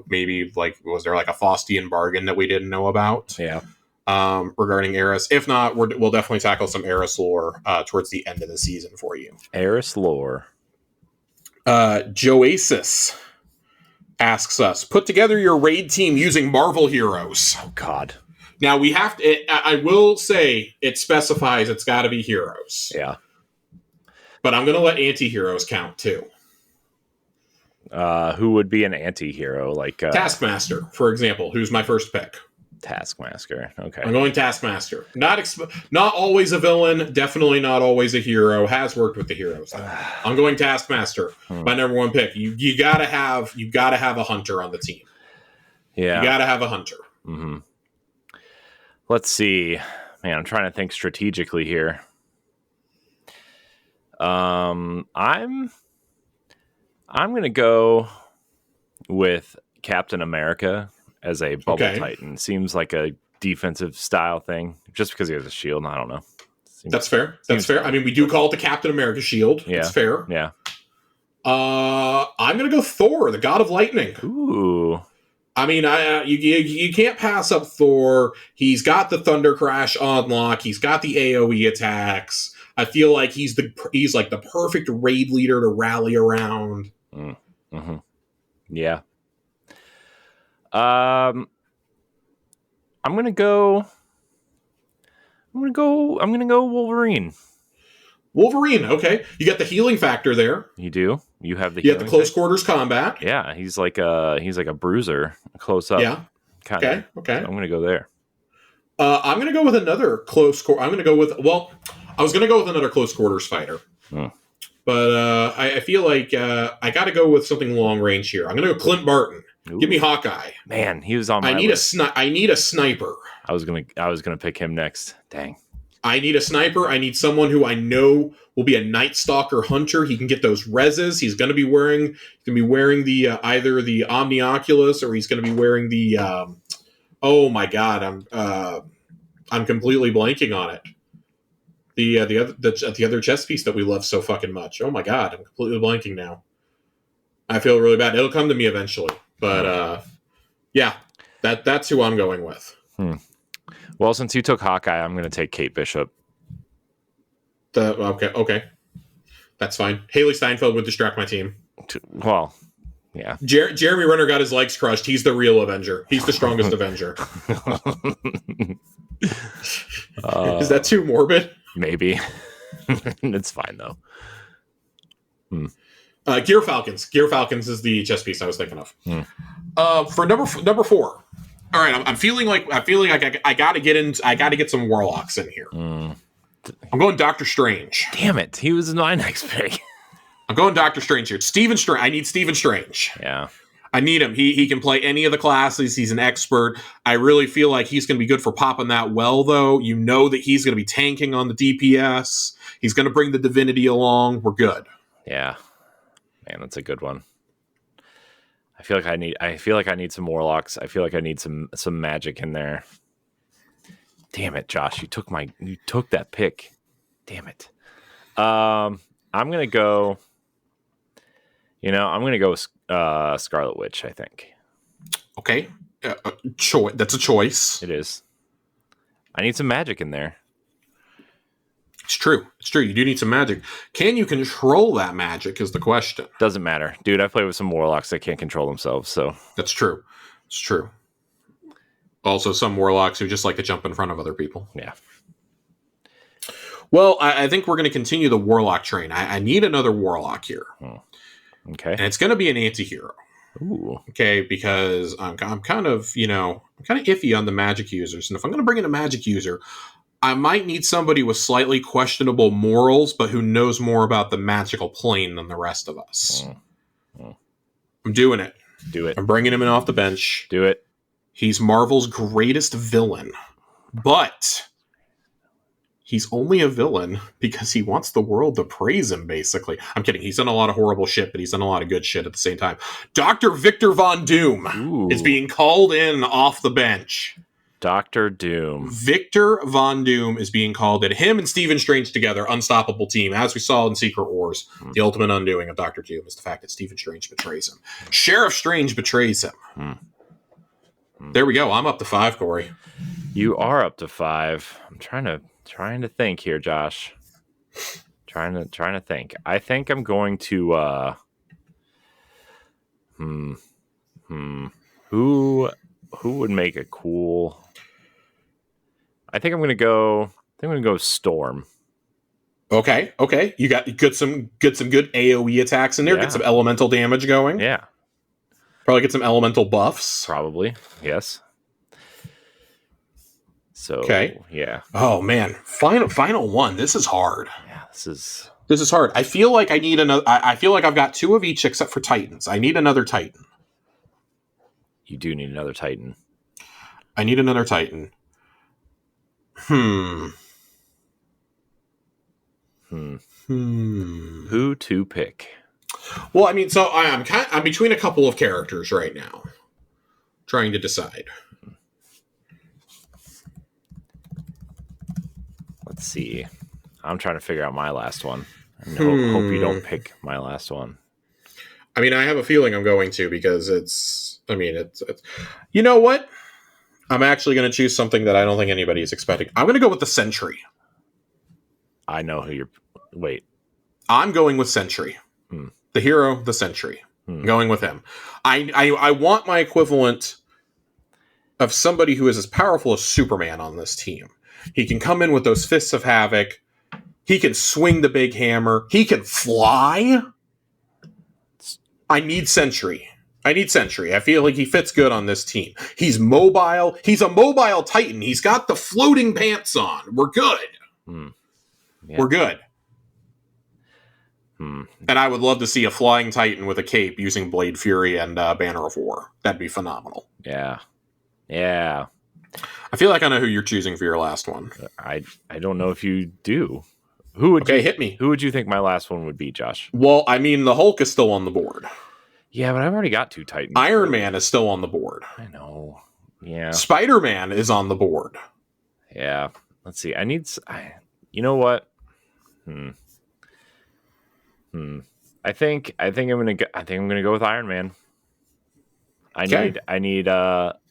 maybe like was there like a Faustian bargain that we didn't know about? Yeah. Regarding Eris. If not, we'll definitely tackle some Eris lore towards the end of the season for you. Eris lore. Joasis asks us, put together your raid team using Marvel heroes. Oh, God. Now, we have to... I will say it specifies it's got to be heroes. Yeah. But I'm going to let anti-heroes count, too. Who would be an anti-hero? Like Taskmaster, for example, who's my first pick. Taskmaster. Okay. I'm going Taskmaster. Not always a villain, definitely not always a hero. Has worked with the heroes. I'm going Taskmaster. My number 1 pick. You gotta have a hunter on the team. Yeah. You gotta have a hunter. Mm-hmm. Let's see. Man, I'm trying to think strategically here. I'm gonna go with Captain America as a bubble titan. Seems like a defensive style thing just because he has a shield. I don't know. That's fair. That's fair. I mean, we do call it the Captain America shield. Yeah. That's fair. Yeah. I'm going to go Thor, the God of Lightning. Ooh. I mean, you can't pass up Thor. He's got the Thunder Crash on lock. He's got the AoE attacks. I feel like he's like the perfect raid leader to rally around. Mm-hmm. Yeah. I'm gonna go Wolverine. Wolverine, okay. You got the healing factor there. You do. You have the. You have the close quarters combat. Yeah, he's like a bruiser, close up. Yeah. Kinda. Okay. So I'm gonna go there. I'm gonna go with another close. I was gonna go with another close quarters fighter. But I feel like I got to go with something long range here. I'm gonna go Clint Barton. Ooh. Give me Hawkeye. Man, he was on my list. I need a sniper. I was gonna pick him next. Dang. I need a sniper. I need someone who I know will be a Night Stalker hunter. He can get those reses. He's gonna be wearing the either the Omnioculus or he's gonna be wearing the oh my god, I'm completely blanking on it. The other chess piece that we love so fucking much. Oh my god, I'm completely blanking now. I feel really bad. It'll come to me eventually. But yeah, that's who I'm going with. Well, since you took Hawkeye, I'm going to take Kate Bishop. Okay, that's fine. Haley Steinfeld would distract my team. Well, yeah. Jeremy Renner got his legs crushed. He's the real Avenger. He's the strongest Avenger. Is that too morbid? Maybe. It's fine though. Gear Falcons. Gear Falcons is the chess piece I was thinking of. For number 4, All right, I'm feeling like I got to get in. I got to get some warlocks in here. I'm going Doctor Strange. Damn it, he was my next pick. I'm going Doctor Strange here. Stephen Strange. I need Stephen Strange. Yeah. I need him. He can play any of the classes. He's an expert. I really feel like he's going to be good for popping that well, though. You know that he's going to be tanking on the DPS. He's going to bring the divinity along. We're good. Yeah. Man, that's a good one. I feel like I need some warlocks. I feel like I need some magic in there. Damn it, Josh. You took that pick. Damn it. I'm going to go with Scarlet Witch, I think. Okay. That's a choice. It is. I need some magic in there. It's true. You do need some magic. Can you control that magic is the question. Doesn't matter. Dude, I've played with some warlocks that can't control themselves, so. That's true. It's true. Also, some warlocks who just like to jump in front of other people. Yeah. Well, I think we're going to continue the warlock train. I need another warlock here. Okay. And it's going to be an anti-hero. Ooh. Okay, because I'm kind of iffy on the magic users. And if I'm going to bring in a magic user, I might need somebody with slightly questionable morals, but who knows more about the magical plane than the rest of us. I'm doing it. Do it. I'm bringing him in off the bench. Do it. He's Marvel's greatest villain, but he's only a villain because he wants the world to praise him, basically. I'm kidding. He's done a lot of horrible shit, but he's done a lot of good shit at the same time. Dr. Victor Von Doom is being called in off the bench. Dr. Doom. Victor Von Doom is being called in. Him and Stephen Strange together, unstoppable team. As we saw in Secret Wars, the ultimate undoing of Dr. Doom is the fact that Stephen Strange betrays him. Sheriff Strange betrays him. There we go. I'm up to 5, Corey. You are up to 5. I'm trying to think here, Josh. Trying to think. I think I'm going to who would make a cool. I think I'm going to go Storm. Okay. You got some good AoE attacks in there. Yeah. Get some elemental damage going. Yeah. Probably get some elemental buffs. Probably. Yes. So, okay. Yeah. Oh man, final one. This is hard. Yeah, this is hard. I feel like I need another. I feel like I've got 2 of each except for Titans. I need another Titan. You do need another Titan. I need another Titan. Who to pick? Well, I mean, so I'm between a couple of characters right now, trying to decide. Let's see. I'm trying to figure out my last one. And hope you don't pick my last one. I mean, I have a feeling I'm going to because it's. You know what? I'm actually going to choose something that I don't think anybody is expecting. I'm going to go with the Sentry. I know who you're. Wait. I'm going with Sentry. The hero, the Sentry. I'm going with him. I want my equivalent of somebody who is as powerful as Superman on this team. He can come in with those fists of havoc. He can swing the big hammer. He can fly. I need Sentry. I feel like he fits good on this team. He's mobile. He's a mobile Titan. He's got the floating pants on. We're good. Yeah. We're good. And I would love to see a flying Titan with a cape using Blade Fury and Banner of War. That'd be phenomenal. Yeah. I feel like I know who you're choosing for your last one. I don't know if you do. Hit me. Who would you think my last one would be, Josh? Well, I mean, the Hulk is still on the board. Yeah, but I've already got 2 Titans. Iron Man is still on the board. I know. Yeah. Spider-Man is on the board. Yeah. Let's see. You know what? I think I'm gonna go with Iron Man. I need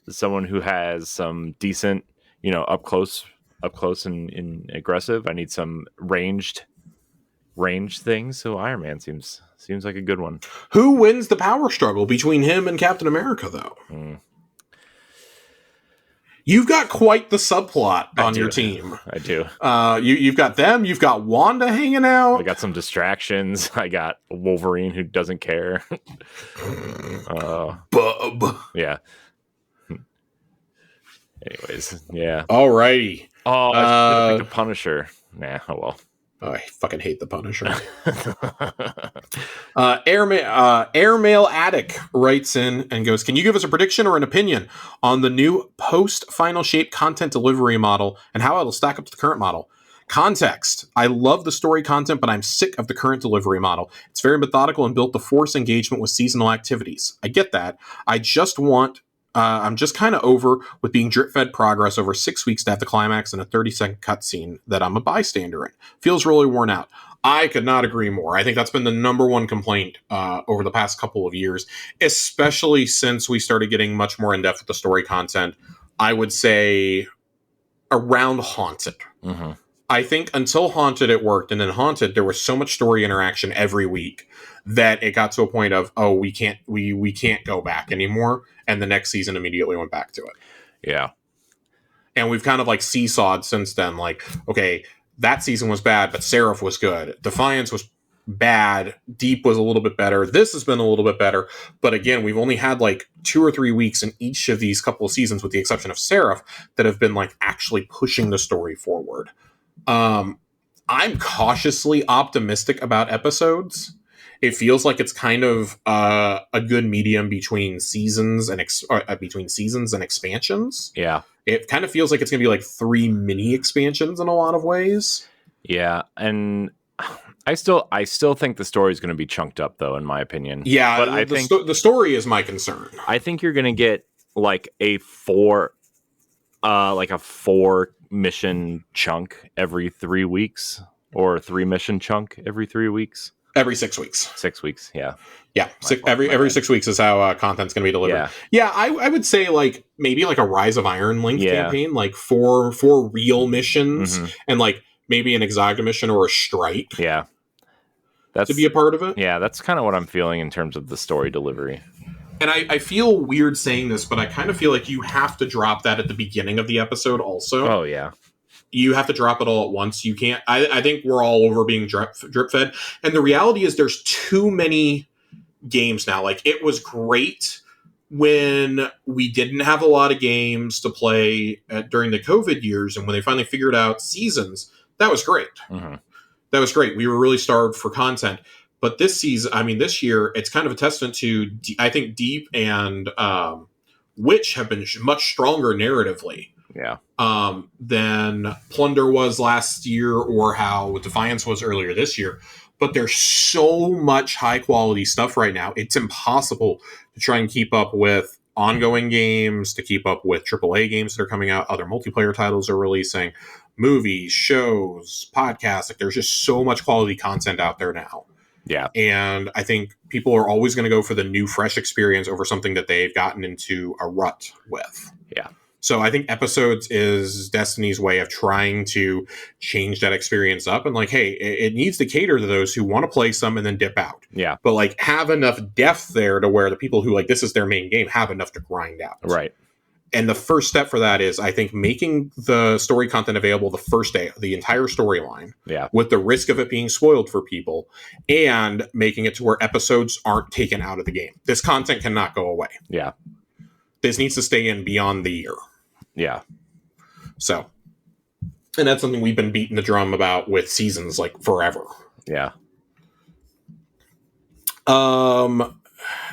someone who has some decent, up close and aggressive. I need some ranged things. So Iron Man seems like a good one. Who wins the power struggle between him and Captain America, though? You've got quite the subplot on your team. I do. You've got them. You've got Wanda hanging out. I got some distractions. I got Wolverine who doesn't care. Bub. Yeah. Anyways, yeah. Alrighty. Oh, I should have picked a Punisher. Nah, oh well. I fucking hate the Punisher. Airmail Attic writes in and goes, can you give us a prediction or an opinion on the new post-final shape content delivery model and how it'll stack up to the current model? Context. I love the story content, but I'm sick of the current delivery model. It's very methodical and built to force engagement with seasonal activities. I get that. I'm just kind of over with being drip-fed progress over 6 weeks to have the climax and a 30-second cutscene that I'm a bystander in. Feels really worn out. I could not agree more. I think that's been the number one complaint over the past couple of years, especially since we started getting much more in-depth with the story content. I would say around Haunted. Mm-hmm. I think until Haunted it worked, and then Haunted there was so much story interaction every week that it got to a point of, oh, we can't go back anymore, and the next season immediately went back to it. Yeah. And we've kind of like seesawed since then, like, okay, that season was bad, but Seraph was good. Defiance was bad. Deep was a little bit better. This has been a little bit better. But again, we've only had like 2 or 3 weeks in each of these couple of seasons, with the exception of Seraph, that have been like actually pushing the story forward. I'm cautiously optimistic about episodes. It feels like it's kind of a good medium between seasons and expansions. Yeah. It kind of feels like it's going to be like 3 mini expansions in a lot of ways. Yeah, and I still think the story is going to be chunked up, though, in my opinion. Yeah, but I think the story is my concern. I think you're going to get like a 4 mission chunk every 3 weeks, or 3 mission chunk every 3 weeks. Every 6 weeks. 6 weeks, yeah. Yeah, every 6 weeks is how content's going to be delivered. Yeah, I would say like maybe like a Rise of Iron Link campaign, like four real missions, and like maybe an Exotica mission or a strike. Yeah, that's to be a part of it. Yeah, that's kind of what I'm feeling in terms of the story delivery. And I feel weird saying this, but I kind of feel like you have to drop that at the beginning of the episode also. Oh, yeah. You have to drop it all at once. You can't. I think we're all over being drip fed. And the reality is there's too many games now. Like, it was great when we didn't have a lot of games to play during the COVID years. And when they finally figured out seasons, that was great. Mm-hmm. That was great. We were really starved for content. But this year, it's kind of a testament to, I think, Deep and Witch have been much stronger narratively. Yeah. Than Plunder was last year, or how Defiance was earlier this year. But there's so much high quality stuff right now. It's impossible to try and keep up with ongoing games, to keep up with AAA games that are coming out, other multiplayer titles are releasing, movies, shows, podcasts. Like, there's just so much quality content out there now. Yeah. And I think people are always going to go for the new, fresh experience over something that they've gotten into a rut with. Yeah. So I think episodes is Destiny's way of trying to change that experience up, and like, hey, it needs to cater to those who want to play some and then dip out. Yeah. But like, have enough depth there to where the people who like this is their main game have enough to grind out. Right. And the first step for that is, I think, making the story content available the first day, the entire storyline, with the risk of it being spoiled for people, and making it to where episodes aren't taken out of the game. This content cannot go away. Yeah. This needs to stay in beyond the year. Yeah. So, and that's something we've been beating the drum about with seasons like forever. Yeah.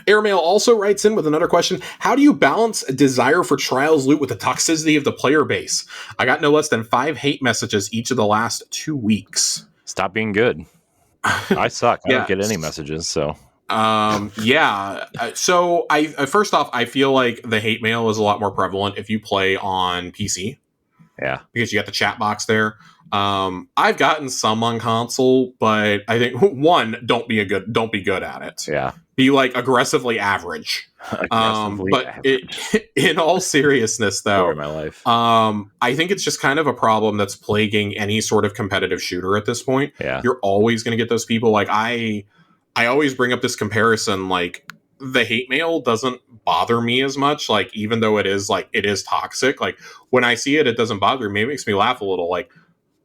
Airmail also writes in with another question. How do you balance a desire for Trials loot with the toxicity of the player base? I got no less than 5 hate messages each of the last 2 weeks. Stop being good. I suck. I don't get any messages, so. So I first off, I feel like the hate mail is a lot more prevalent if you play on PC. Yeah. Because you got the chat box there. I've gotten some on console, but I think don't be good at it. Yeah. Be like aggressively average. In all seriousness though, my life. I think it's just kind of a problem that's plaguing any sort of competitive shooter at this point. Yeah. You're always going to get those people. Like, I always bring up this comparison, like, the hate mail doesn't bother me as much. Like, even though it is toxic, like, when I see it, it doesn't bother me. It makes me laugh a little. Like,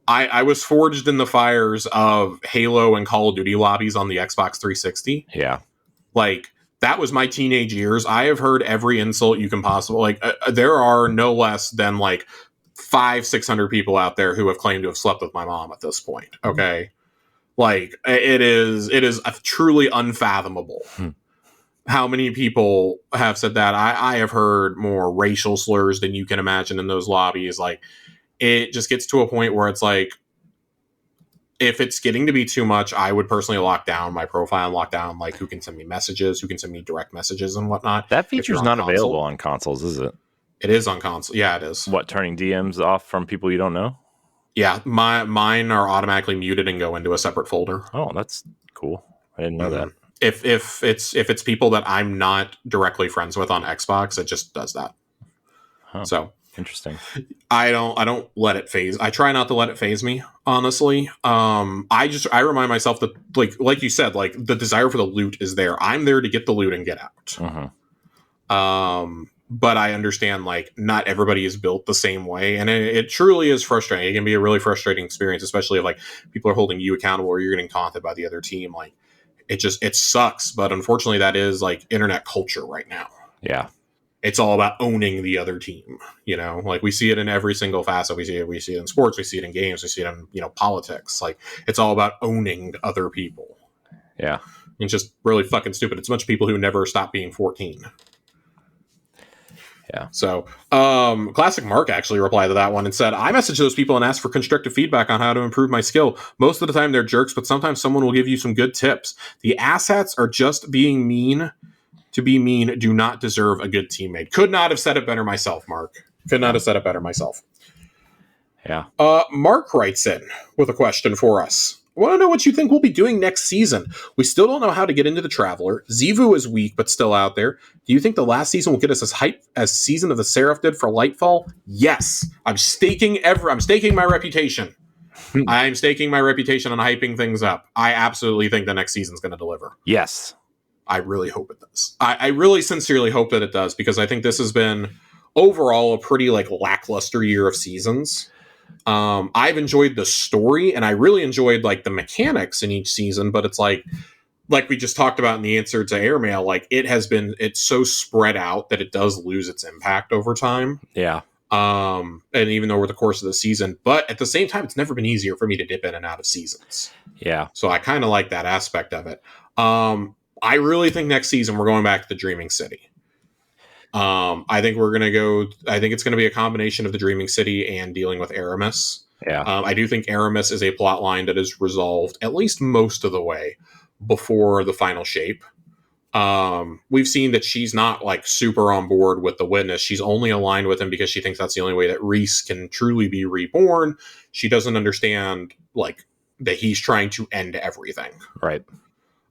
I was forged in the fires of Halo and Call of Duty lobbies on the Xbox 360. Yeah. Like, that was my teenage years. I have heard every insult you can possibly, like, there are no less than like 500-600 people out there who have claimed to have slept with my mom at this point. Okay. Like, it is truly unfathomable how many people have said that. I have heard more racial slurs than you can imagine in those lobbies. Like, it just gets to a point where it's like, if it's getting to be too much, I would personally lock down my profile and lock down like who can send me messages, who can send me direct messages and whatnot. That feature's not available on consoles, is it? It is on console. Yeah, it is. What, turning DMs off from people you don't know? Yeah, mine are automatically muted and go into a separate folder. Oh, that's cool. I didn't know that. If it's people that I'm not directly friends with on Xbox, it just does that. Huh. So interesting. I don't let it phase. I try not to let it phase me, honestly. I remind myself that like you said, like the desire for the loot is there. I'm there to get the loot and get out. But I understand like not everybody is built the same way, and it truly is frustrating. It can be a really frustrating experience, especially if like people are holding you accountable or you're getting taunted by the other team. Like it sucks, but unfortunately that is like internet culture right now. Yeah. It's all about owning the other team, you know, like we see it in every single facet. We see it in sports, we see it in games, we see it in, politics. Like it's all about owning other people. Yeah. It's just really fucking stupid. It's a bunch of people who never stop being 14. Yeah. So, Classic Mark actually replied to that one and said, I message those people and ask for constructive feedback on how to improve my skill. Most of the time they're jerks, but sometimes someone will give you some good tips. The asshats are just being mean. To be mean, do not deserve a good teammate. Could not have said it better myself, Mark. Could not have said it better myself. Yeah. Mark writes in with a question for us. I want to know what you think we'll be doing next season. We still don't know how to get into the Traveler. Zivu is weak, but still out there. Do you think the last season will get us as hype as Season of the Seraph did for Lightfall? Yes. I'm staking my reputation. I'm staking my reputation on hyping things up. I absolutely think the next season's going to deliver. Yes. I really hope it does. I really sincerely hope that it does, because I think this has been overall a pretty like lackluster year of seasons. I've enjoyed the story and I really enjoyed like the mechanics in each season, but it's like we just talked about in the answer to Airmail, like it's so spread out that it does lose its impact over time. Yeah. And even over the course of the season, but at the same time, it's never been easier for me to dip in and out of seasons. Yeah. So I kind of like that aspect of it. I really think next season we're going back to the Dreaming City. I think it's going to be a combination of the Dreaming City and dealing with Aramis. Yeah. I do think Aramis is a plot line that is resolved at least most of the way before the final shape. We've seen that she's not like super on board with the Witness. She's only aligned with him because she thinks that's the only way that Reese can truly be reborn. She doesn't understand like that he's trying to end everything. Right.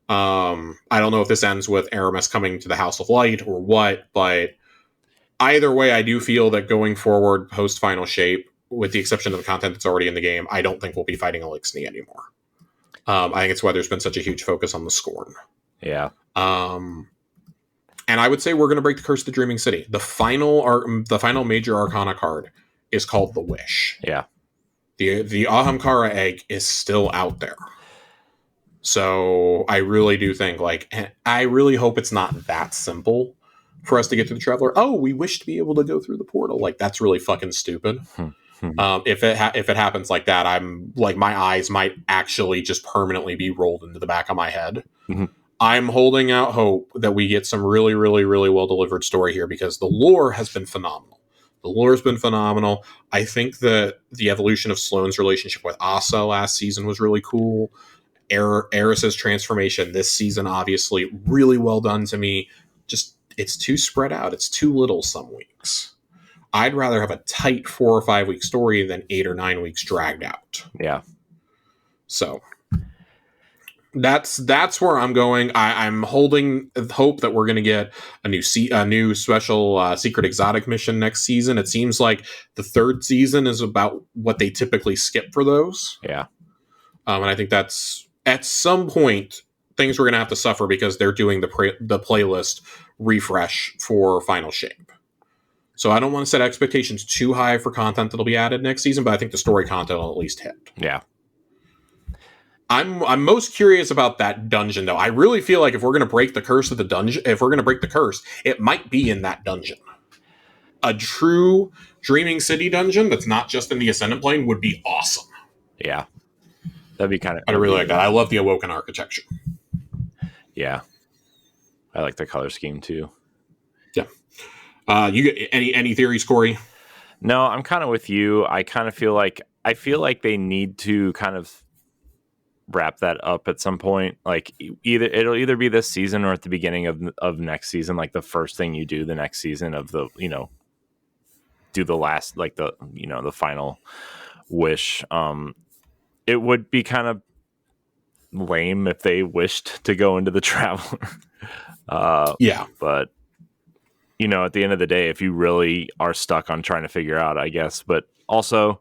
I don't know if this ends with Aramis coming to the House of Light or what, but either way, I do feel that going forward post Final Shape, with the exception of the content that's already in the game, I don't think we'll be fighting Elixni anymore. I think it's why there's been such a huge focus on the Scorn. Yeah. And I would say we're going to break the curse of the Dreaming City. The final major Arcana card is called the Wish. Yeah. The Ahamkara egg is still out there. So I really do think, I really hope it's not that simple for us to get to the Traveler. Oh, we wish to be able to go through the portal. Like, that's really fucking stupid. If it happens like that, I'm like, my eyes might actually just permanently be rolled into the back of my head. Mm-hmm. I'm holding out hope that we get some really, really, really well delivered story here, because the lore has been phenomenal. The lore's been phenomenal. I think that the evolution of Sloane's relationship with Asa last season was really cool. Eris's transformation this season, obviously, really well done to me. Just, it's too spread out. It's too little some weeks. I'd rather have a tight 4 or 5 week story than 8 or 9 weeks dragged out. Yeah. So that's where I'm going. I'm holding hope that we're going to get a new special secret exotic mission next season. It seems like the third season is about what they typically skip for those. Yeah. And I think that's, at some point, things we're going to have to suffer because they're doing the playlist refresh for Final Shape. So I don't want to set expectations too high for content that'll be added next season, but I think the story content will at least hit. Yeah. I'm most curious about that dungeon though. I really feel like if we're gonna break the curse of the dungeon, if we're gonna break the curse, it might be in that dungeon. A true Dreaming City dungeon that's not just in the Ascendant Plane would be awesome. Yeah, that'd be kind of. I really like that. I love the Awoken architecture. Yeah, I like the color scheme too. Yeah. You get any theories, Corey? No, I'm kind of with you. I kind of feel like they need to kind of wrap that up at some point. Like it'll either be this season or at the beginning of next season. Like the first thing you do the next season of the do the last like the the final wish. It would be kind of lame if they wished to go into the Traveler. Yeah, but at the end of the day, if you really are stuck on trying to figure out, I guess, but also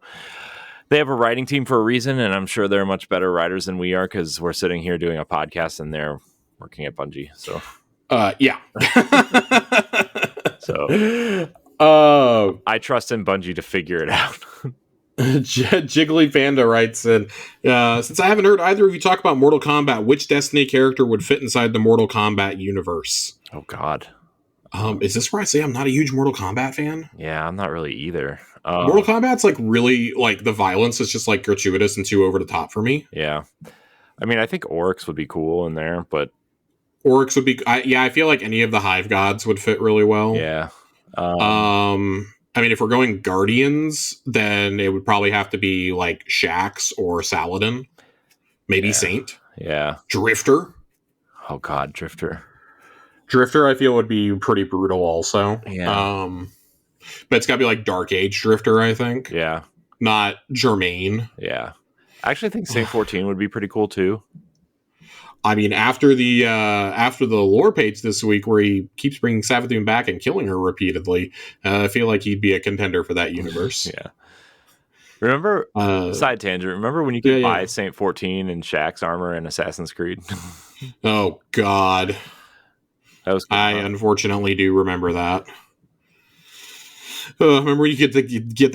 they have a writing team for a reason, and I'm sure they're much better writers than we are because we're sitting here doing a podcast and they're working at Bungie. So, yeah. So, I trust in Bungie to figure it out. Jiggly Panda writes in, since I haven't heard either of you talk about Mortal Kombat, which Destiny character would fit inside the Mortal Kombat universe? Oh, God. Is this where I say I'm not a huge Mortal Kombat fan? Yeah, I'm not really either. Mortal Kombat's like really like the violence is just like gratuitous and too over the top for me. Yeah. I mean, I think Oryx would be cool in there, but Oryx would be, I feel like any of the Hive Gods would fit really well. Yeah. I mean, if we're going Guardians, then it would probably have to be like Shax or Saladin. Maybe Saint. Yeah. Drifter. Oh, God, Drifter. Drifter, I feel, would be pretty brutal also. Yeah. But it's got to be like Dark Age Drifter, I think. Yeah. Not Germain. Yeah. I actually think Saint 14 would be pretty cool, too. I mean, after the lore page this week where he keeps bringing Savathun back and killing her repeatedly, I feel like he'd be a contender for that universe. Yeah. Remember, side tangent, remember when you could buy Saint 14 and Shax's armor in Assassin's Creed? Oh, God. That was cool, I unfortunately do remember that. Remember when you get the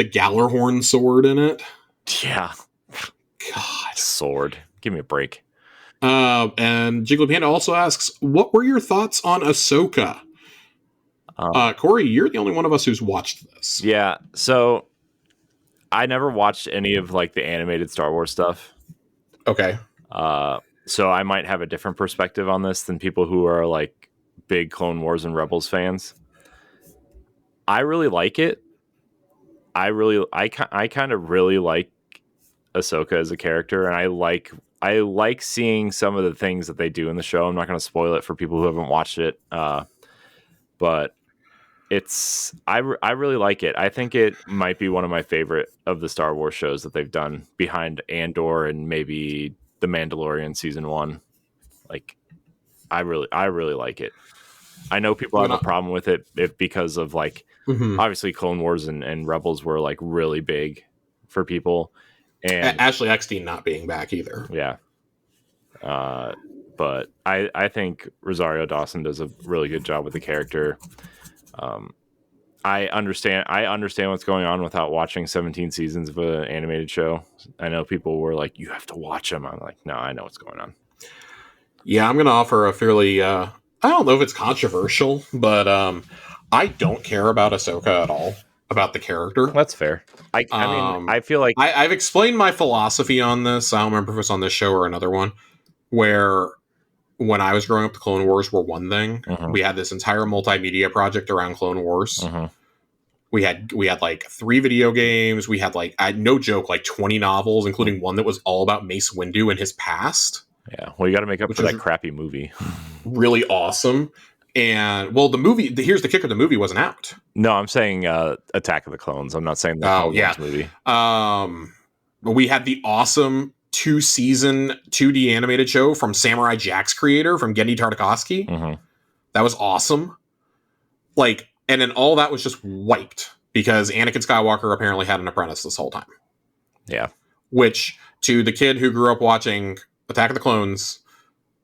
Gallarhorn sword in it? Yeah. God. Sword. Give me a break. And Jiggly Panda also asks, what were your thoughts on Ahsoka? Corey, you're the only one of us who's watched this. Yeah, so I never watched any of like the animated Star Wars stuff. Okay. So I might have a different perspective on this than people who are like big Clone Wars and Rebels fans. I really like it. I kind of really like Ahsoka as a character, and I like seeing some of the things that they do in the show. I'm not going to spoil it for people who haven't watched it, but I really like it. I think it might be one of my favorite of the Star Wars shows that they've done, behind Andor and maybe The Mandalorian season 1. Like, I really like it. I know people have a problem with it because of like obviously Clone Wars and Rebels were like really big for people, and Ashley Eckstein not being back either. Yeah. But I think Rosario Dawson does a really good job with the character. I understand what's going on without watching 17 seasons of an animated show. I know people were like, you have to watch them. I'm like, no, I know what's going on. Yeah, I'm going to offer a fairly, I don't know if it's controversial, but I don't care about Ahsoka at all, about the character. That's fair. I mean, I feel like I've explained my philosophy on this. I don't remember if it's on this show or another one, where when I was growing up, the Clone Wars were one thing. We had this entire multimedia project around Clone Wars. We had like 3 video games. We had like, no joke, like 20 novels, including one that was all about Mace Windu and his past. Yeah, well, you got to make up for that crappy movie. Really awesome. And well, the movie, here's the kicker: the movie wasn't out. No, I'm saying Attack of the Clones. I'm not saying the Clone Wars movie. But we had the awesome 2-season 2D animated show from Samurai Jack's creator, from Genndy Tartakovsky. That was awesome. Like, and then all that was just wiped because Anakin Skywalker apparently had an apprentice this whole time. Yeah. Which, to the kid who grew up watching Attack of the Clones,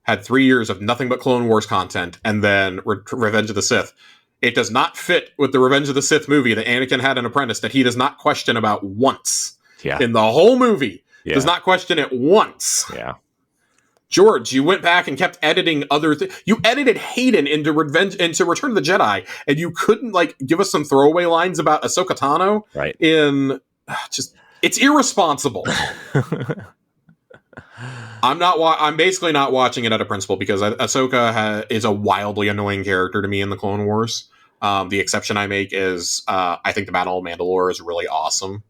had 3 years of nothing but Clone Wars content, and then Revenge of the Sith. It does not fit with the Revenge of the Sith movie that Anakin had an apprentice that he does not question about once. Yeah. In the whole movie. Yeah. Does not question it once. Yeah. George, you went back and kept editing other things. You edited Hayden into Return of the Jedi, and you couldn't like give us some throwaway lines about Ahsoka Tano. Right. It's irresponsible. I'm basically not watching it out of principle because Ahsoka is a wildly annoying character to me in the Clone Wars. The exception I make is I think the Battle of Mandalore is really awesome,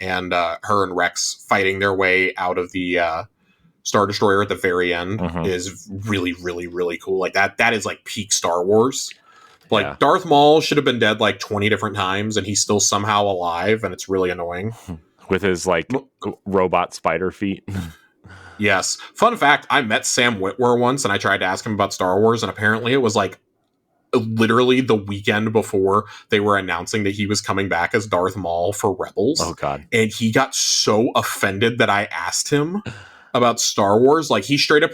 and her and Rex fighting their way out of the Star Destroyer at the very end is really, really, really cool. Like that is like peak Star Wars. Like Darth Maul should have been dead like 20 different times, and he's still somehow alive, and it's really annoying with his like robot spider feet. Yes. Fun fact, I met Sam Witwer once and I tried to ask him about Star Wars, and apparently it was like literally the weekend before they were announcing that he was coming back as Darth Maul for Rebels. Oh god. And he got so offended that I asked him about Star Wars. Like he straight up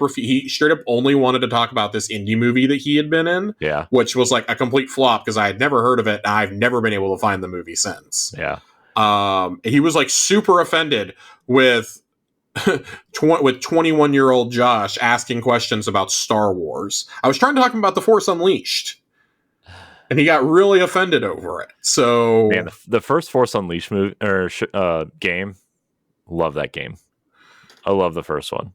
only wanted to talk about this indie movie that he had been in. Yeah. Which was like a complete flop because I had never heard of it and I've never been able to find the movie since. Yeah. He was like super offended with 21-year-old Josh asking questions about Star Wars. I was trying to talk to him about The Force Unleashed, and he got really offended over it. So, man, the first Force Unleashed movie or game, love that game. I love the first one.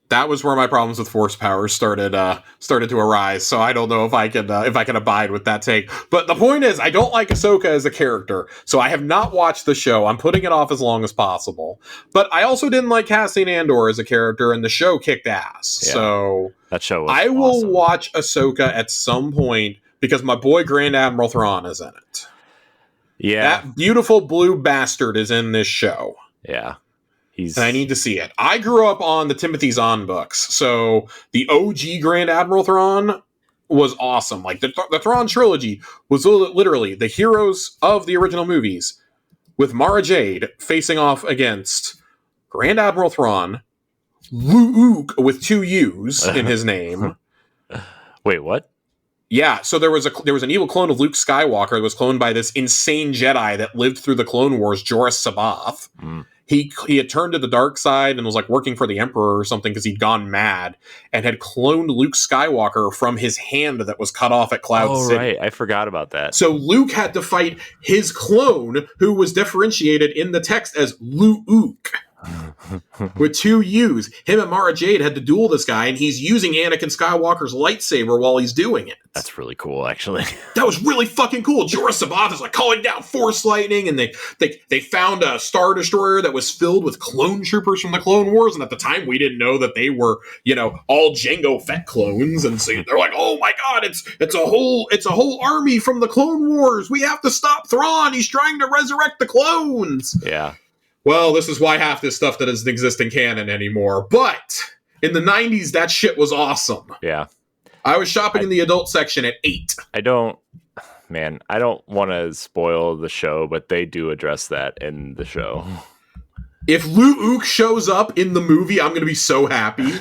That was where my problems with Force powers started to arise. So I don't know if I can abide with that take. But the point is, I don't like Ahsoka as a character, so I have not watched the show. I'm putting it off as long as possible. But I also didn't like Cassian Andor as a character, and the show kicked ass. Yeah, so that show was I will watch Ahsoka at some point because my boy Grand Admiral Thrawn is in it. Yeah, that beautiful blue bastard is in this show. Yeah. And I need to see it. I grew up on the Timothy Zahn books, so the OG Grand Admiral Thrawn was awesome. Like the Thrawn trilogy was literally the heroes of the original movies, with Mara Jade facing off against Grand Admiral Thrawn, Luke with 2 U's in his name. Wait, what? Yeah, so there was an evil clone of Luke Skywalker that was cloned by this insane Jedi that lived through the Clone Wars, Jorah Sabath. He had turned to the dark side and was like working for the Emperor or something because he'd gone mad and had cloned Luke Skywalker from his hand that was cut off at Cloud City. Right, I forgot about that. So Luke had to fight his clone, who was differentiated in the text as Luke. With 2 U's. Him and Mara Jade had to duel this guy, and he's using Anakin Skywalker's lightsaber while he's doing it. That's really cool, actually. That was really fucking cool. Jorah Sabath is like calling down Force lightning, and they found a Star Destroyer that was filled with clone troopers from the Clone Wars, and at the time we didn't know that they were, all Jango Fett clones, and so they're like, oh my god, it's a whole army from the Clone Wars. We have to stop Thrawn. He's trying to resurrect the clones. Yeah. Well, this is why half this stuff that doesn't exist in canon anymore. But in the 90s, that shit was awesome. Yeah. I was shopping in the adult section at 8. I don't want to spoil the show, but they do address that in the show. If Luke shows up in the movie, I'm going to be so happy.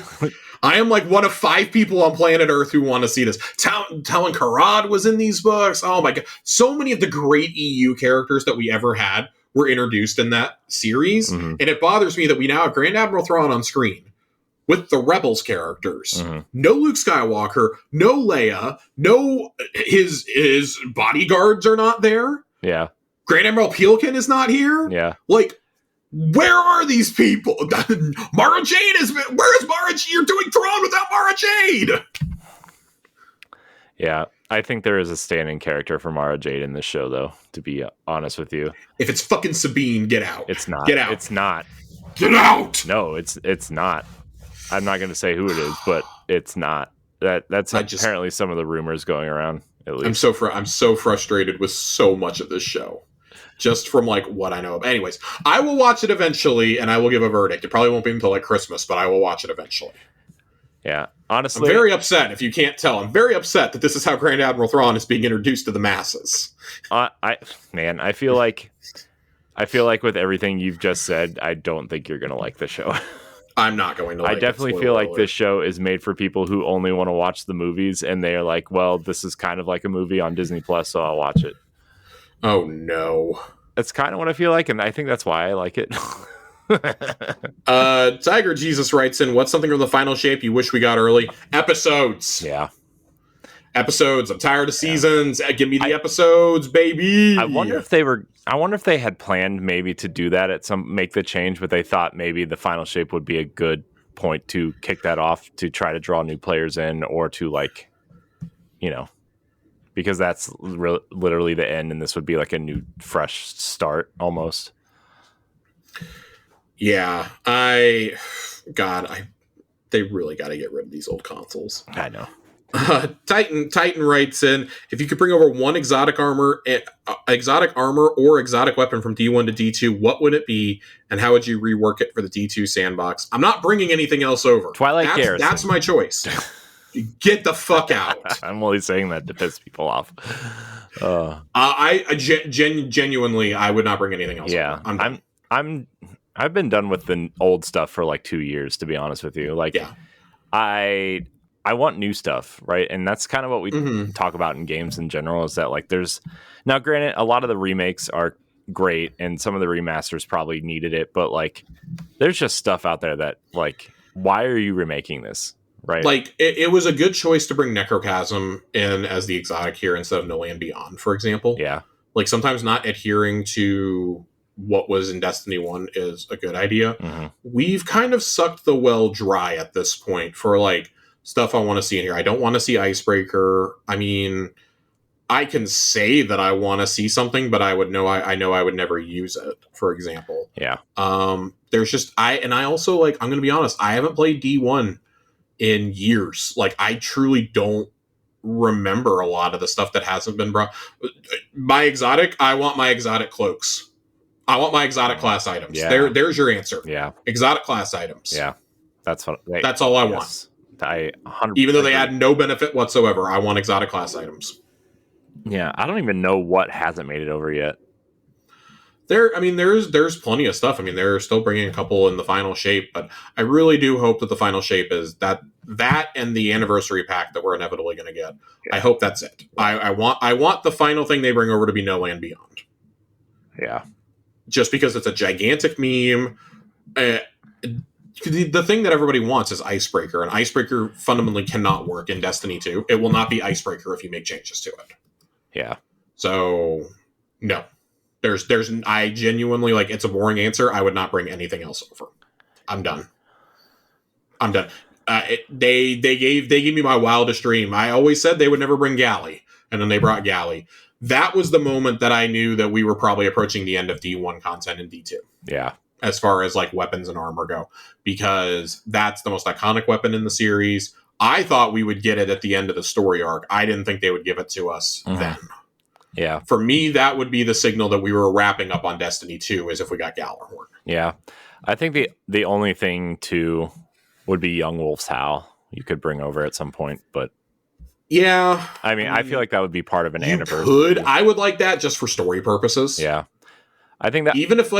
I am like one of 5 people on planet Earth who want to see this. Talon Karad was in these books. Oh my god. So many of the great EU characters that we ever had were introduced in that series. And it bothers me that we now have Grand Admiral Thrawn on screen with the Rebels characters. No Luke Skywalker, no Leia, no his bodyguards are not there. Yeah. Grand Admiral Peelkin is not here. Yeah. Like, where are these people? Mara Jade where's Mara Jade? You're doing Thrawn without Mara Jade. Yeah. I think there is a standing character for Mara Jade in this show, though, to be honest with you. If it's fucking Sabine, get out. It's not. Get out. It's not. Get out! No, it's not. I'm not going to say who it is, but it's not. That's apparently some of the rumors going around, at least. I'm so frustrated with so much of this show. Just from, like, what I know of. Anyways, I will watch it eventually, and I will give a verdict. It probably won't be until, like, Christmas, but I will watch it eventually. Yeah, honestly, I'm very upset. If you can't tell, I'm very upset that this is how Grand Admiral Thrawn is being introduced to the masses. I feel like with everything you've just said, I don't think you're going to like the show. I'm not going to. I definitely feel like this show is made for people who only want to watch the movies, and they are like, well, this is kind of like a movie on Disney Plus, so I'll watch it. Oh no, that's kind of what I feel like, and I think that's why I like it. Tiger Jesus writes in, what's something from the final shape you wish we got early? Episodes. Yeah. Episodes. I'm tired of seasons. Give me the episodes, baby. I wonder if they had planned maybe to do that make the change, but they thought maybe the final shape would be a good point to kick that off, to try to draw new players in, or to like, because that's literally the end, and this would be like a new fresh start almost. Yeah, they really got to get rid of these old consoles. I know. Titan writes in, if you could bring over one exotic armor or exotic weapon from D1 to D2, what would it be, and how would you rework it for the D2 sandbox? I'm not bringing anything else over. Twilight Garrison. That's my choice. Get the fuck out. I'm only saying that to piss people off. Genuinely, I would not bring anything else over. I've been done with the old stuff for like 2 years, to be honest with you. Like, yeah. I want new stuff, right? And that's kind of what we talk about in games in general, is that like now granted, a lot of the remakes are great and some of the remasters probably needed it, but like there's just stuff out there that like, why are you remaking this? Right. Like it was a good choice to bring Necrochasm in as the exotic here instead of No Land Beyond, for example. Yeah. Like sometimes not adhering to what was in Destiny 1 is a good idea. Mm-hmm. We've kind of sucked the well dry at this point for like stuff I want to see in here. I don't want to see Icebreaker. I mean, I can say that I want to see something, but I know I would never use it, for example. Yeah. There's just I also like, I'm going to be honest, I haven't played D1 in years. Like I truly don't remember a lot of the stuff that hasn't been brought. My exotic, I want my exotic cloaks. I want my exotic class items. Yeah. There's your answer. Yeah. Exotic class items. Yeah. That's all I want. Even though they add no benefit whatsoever, I want exotic class items. Yeah, I don't even know what hasn't made it over yet. There's plenty of stuff. I mean, they're still bringing a couple in the final shape, but I really do hope that the final shape is that and the anniversary pack that we're inevitably going to get. Yeah. I hope that's it. I want the final thing they bring over to be No Land Beyond. Yeah, just because it's a gigantic meme. The thing that everybody wants is Icebreaker, and Icebreaker fundamentally cannot work in Destiny 2. It will not be Icebreaker if you make changes to it. Yeah. So, no. I genuinely, like, it's a boring answer. I would not bring anything else over. I'm done. They gave me my wildest dream. I always said they would never bring Galley, and then they brought Galley. That was the moment that I knew that we were probably approaching the end of D1 content in D2. Yeah. As far as like weapons and armor go, because that's the most iconic weapon in the series. I thought we would get it at the end of the story arc. I didn't think they would give it to us then. Yeah. For me, that would be the signal that we were wrapping up on Destiny 2 is if we got Gallarhorn. Yeah. I think the only thing too would be Young Wolf's Howl. You could bring over at some point, but yeah. I mean, I feel like that would be part of an anniversary. I would like that just for story purposes. Yeah. I think that even if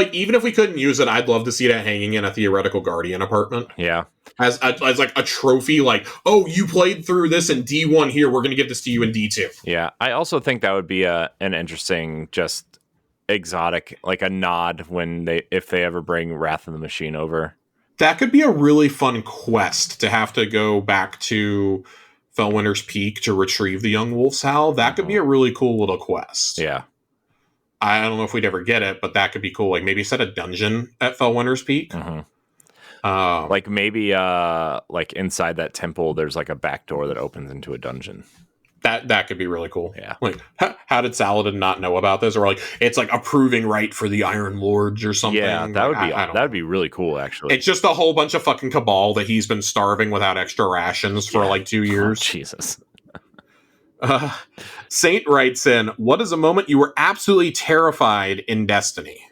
we couldn't use it, I'd love to see that hanging in a theoretical Guardian apartment. Yeah, as like a trophy. Like, oh, you played through this in D1. Here, we're going to give this to you in D2. Yeah, I also think that would be an interesting, just exotic, like a nod if they ever bring Wrath of the Machine over. That could be a really fun quest to have to go back to Fellwinter's Peak to retrieve the Young Wolf's Howl. That could be a really cool little quest. Yeah. I don't know if we'd ever get it, but that could be cool. Like maybe set a dungeon at Fellwinter's Peak. Mm-hmm. Like maybe like inside that temple, there's like a back door that opens into a dungeon. That could be really cool. Yeah. Like how did Saladin not know about this? Or like it's like a proving right for the Iron Lords or something. Yeah, that would be really cool. Actually, it's just a whole bunch of fucking cabal that he's been starving without extra rations for like 2 years. Oh, Jesus. Saint writes in, what is a moment you were absolutely terrified in Destiny?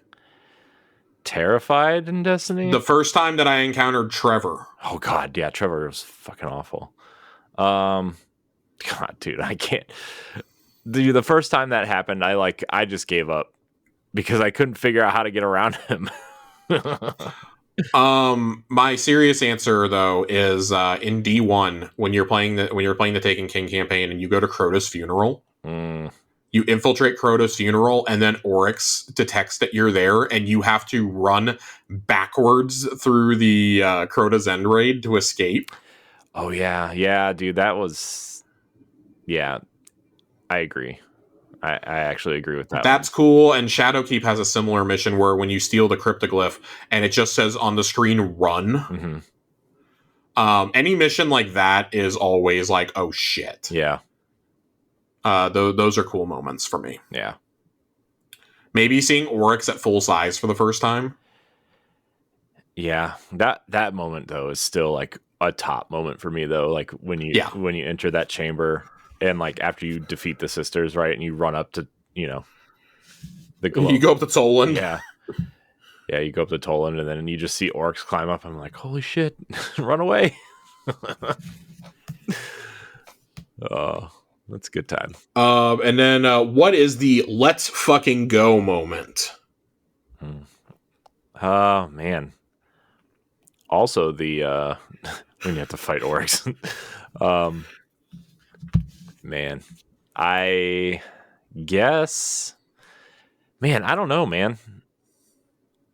Terrified in Destiny? The first time that I encountered Trevor. Oh, God. Yeah, Trevor was fucking awful. God, dude, I can't. Dude, the first time that happened, I just gave up because I couldn't figure out how to get around him. My serious answer though is in D1 when you're playing the Taken King campaign and you go to Crota's funeral. You infiltrate Crota's funeral, and then Oryx detects that you're there, and you have to run backwards through the Crota's End raid to escape. Oh yeah, dude, that was I agree. I actually agree with that. That's cool. And Shadowkeep has a similar mission where when you steal the cryptoglyph and it just says on the screen "run." Mm-hmm. Any mission like that is always like, oh shit. Yeah. Those are cool moments for me. Yeah. Maybe seeing Oryx at full size for the first time. Yeah, that moment though is still like a top moment for me though. Like when you enter that chamber and like after you defeat the sisters, right, and you run up to the glow. You go up to Toland. Yeah, you go up to Toland and then you just see Oryx climb up. I'm like, holy shit, run away! Oh, that's a good time. And then what is the let's fucking go moment? Oh man. Also, the when you have to fight Oryx. Man, I guess. Man, I don't know, man.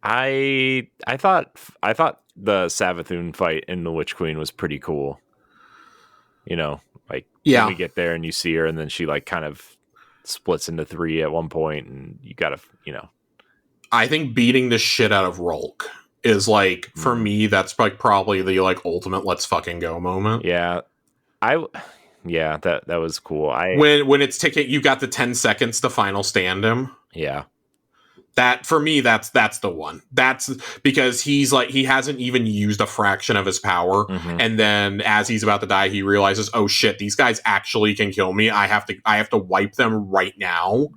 I thought the Savathun fight in the Witch Queen was pretty cool. Like when we get there and you see her, and then she like kind of splits into three at one point, and you gotta, I think beating the shit out of Rolk is like, for me, that's like probably the like ultimate let's fucking go moment. Yeah. That was cool. When it's ticket, you got the 10 seconds to final stand him. Yeah. That for me, that's the one. That's because he's like, he hasn't even used a fraction of his power. Mm-hmm. And then as he's about to die, he realizes, oh shit, these guys actually can kill me. I have to wipe them right now.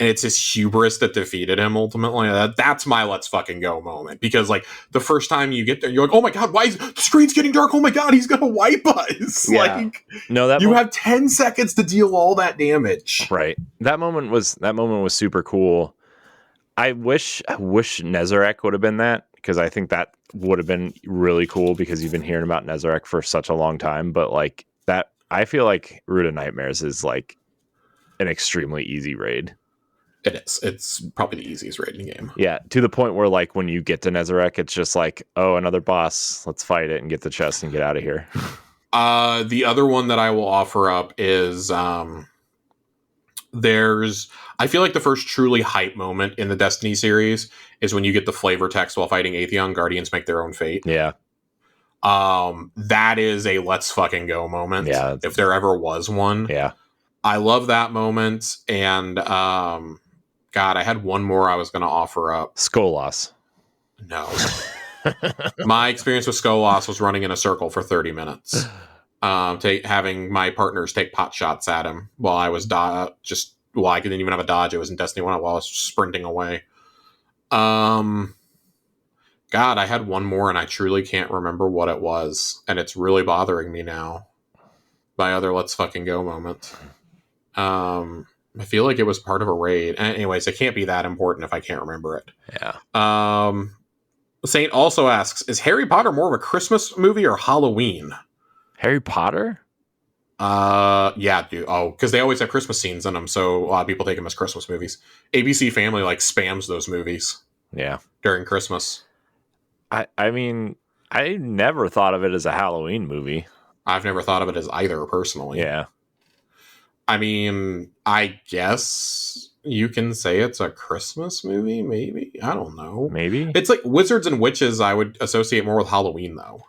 And it's his hubris that defeated him ultimately. That's my let's fucking go moment. Because like the first time you get there, you're like, oh my god, why is the screen's getting dark? Oh my god, he's gonna wipe us. Yeah. Like, no, you have 10 seconds to deal all that damage. Right. That moment was super cool. I wish Nezarec would have been that, because I think that would have been really cool, because you've been hearing about Nezarec for such a long time. But like that, I feel like Root of Nightmares is like an extremely easy raid. It is. It's probably the easiest raid in the game. Yeah, to the point where like when you get to Nezarec, it's just like, oh, another boss. Let's fight it and get the chest and get out of here. The other one that I will offer up is I feel like the first truly hype moment in the Destiny series is when you get the flavor text while fighting Atheon. Guardians make their own fate. Yeah. That is a let's fucking go moment. Yeah. If there ever was one. Yeah. I love that moment. And God, I had one more I was going to offer up. Skolas. No. My experience with Skolas was running in a circle for 30 minutes. Having my partners take pot shots at him while I was I didn't even have a dodge. It was in Destiny 1 while I was sprinting away. God, I had one more and I truly can't remember what it was. And it's really bothering me now. My other let's fucking go moment. I feel like it was part of a raid. Anyways, it can't be that important if I can't remember it. Yeah. Saint also asks, is Harry Potter more of a Christmas movie or Halloween? Harry Potter? Yeah, dude. Oh, because they always have Christmas scenes in them, so a lot of people take them as Christmas movies. ABC Family like spams those movies. Yeah. During Christmas. I mean, I never thought of it as a Halloween movie. I've never thought of it as either, personally. Yeah. I mean, I guess you can say it's a Christmas movie, maybe? I don't know. Maybe? It's like Wizards and Witches I would associate more with Halloween, though.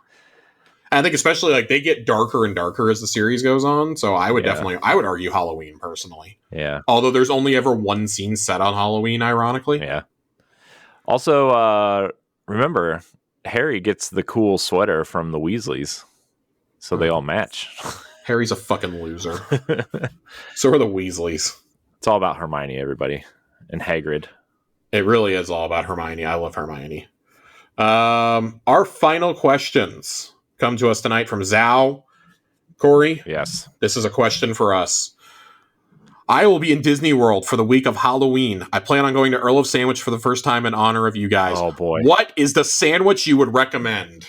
And I think especially, like, they get darker and darker as the series goes on, so I would argue Halloween, personally. Yeah. Although there's only ever one scene set on Halloween, ironically. Yeah. Also, remember, Harry gets the cool sweater from the Weasleys, so they all match. Harry's a fucking loser. So are the Weasleys. It's all about Hermione, everybody. And Hagrid. It really is all about Hermione. I love Hermione. Our final questions come to us tonight from Zhao. Corey? Yes. This is a question for us. I will be in Disney World for the week of Halloween. I plan on going to Earl of Sandwich for the first time in honor of you guys. Oh, boy. What is the sandwich you would recommend?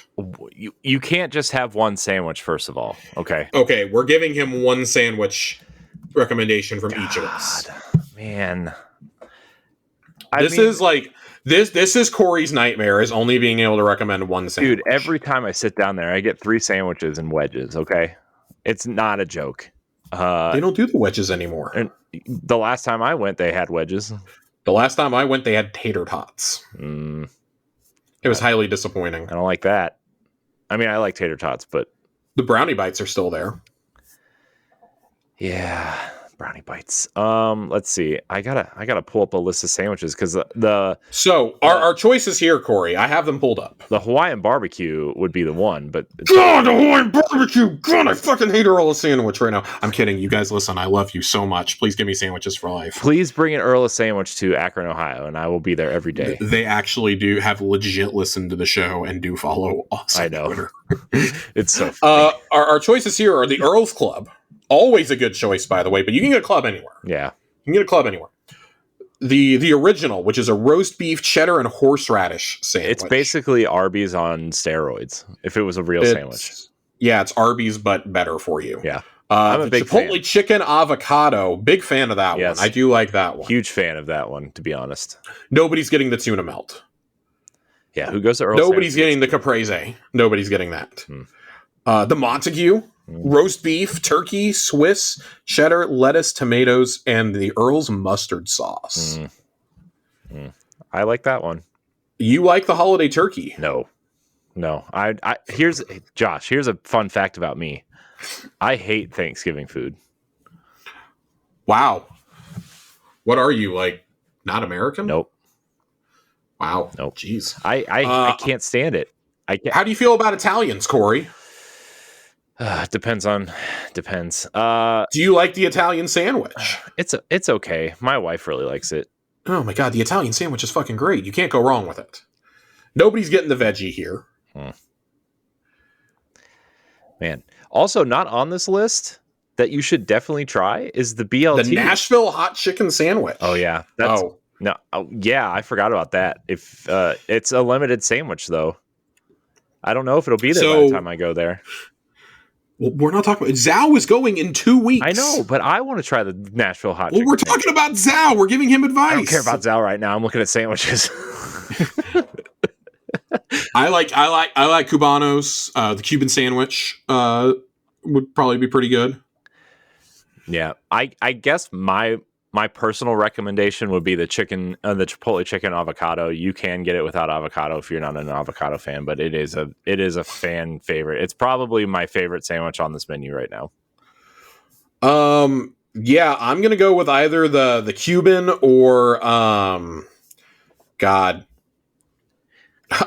You can't just have one sandwich, first of all. Okay. Okay, we're giving him one sandwich recommendation from each of us. Man. This is Corey's nightmare, is only being able to recommend one sandwich. Dude, every time I sit down there, I get 3 sandwiches and wedges, okay? It's not a joke. They don't do the wedges anymore. And the last time I went, they had wedges. The last time I went, they had tater tots. It was highly disappointing. I don't like that. I mean, I like tater tots, but the brownie bites are still there. Yeah, brownie bites. Let's see. I gotta pull up a list of sandwiches because our choices here, Corey. I have them pulled up. The Hawaiian barbecue would be the one, but God, the Hawaiian barbecue. God, I fucking hate Earl sandwich right now. I'm kidding. You guys, listen. I love you so much. Please give me sandwiches for life. Please bring an Earl sandwich to Akron, Ohio, and I will be there every day. They actually do have legit listened to the show and do follow us. I know. Twitter. It's so funny. Our choices here are the Earl's Club. Always a good choice, by the way, but you can get a club anywhere. Yeah. You can get a club anywhere. The original, which is a roast beef, cheddar, and horseradish sandwich. It's basically Arby's on steroids, if it was a real sandwich. Yeah, it's Arby's, but better for you. Yeah. I'm a big Chipotle fan. Chicken avocado. Big fan of that one. I do like that one. Huge fan of that one, to be honest. Nobody's getting the tuna melt. Yeah, who goes to Earl's? Nobody's getting the caprese. Nobody's getting that. The Montague. Roast beef, turkey, Swiss, cheddar, lettuce, tomatoes, and the Earl's mustard sauce. I like that one. You like the holiday turkey? No. Here's Josh. Here's a fun fact about me. I hate Thanksgiving food. Wow. What are you, like, not American? Nope. Wow. Nope. Jeez. I can't stand it. How do you feel about Italians, Corey? Depends. Do you like the Italian sandwich? It's okay. My wife really likes it. Oh my God, the Italian sandwich is fucking great. You can't go wrong with it. Nobody's getting the veggie here. Man. Also, not on this list that you should definitely try is the BLT. The Nashville hot chicken sandwich. Oh yeah. I forgot about that. If it's a limited sandwich though. I don't know if it'll be there by the time I go there. Well, we're not talking about Zhao is going in 2 weeks. I know, but I want to try the Nashville hot chicken. Well, we're talking about Zhao. We're giving him advice. I don't care about Zhao right now. I'm looking at sandwiches. I like Cubanos. The Cuban sandwich would probably be pretty good. Yeah, I guess my personal recommendation would be the Chipotle chicken avocado. You can get it without avocado if you're not an avocado fan, but it is a fan favorite. It's probably my favorite sandwich on this menu right now. Yeah, I'm gonna go with either the Cuban or God.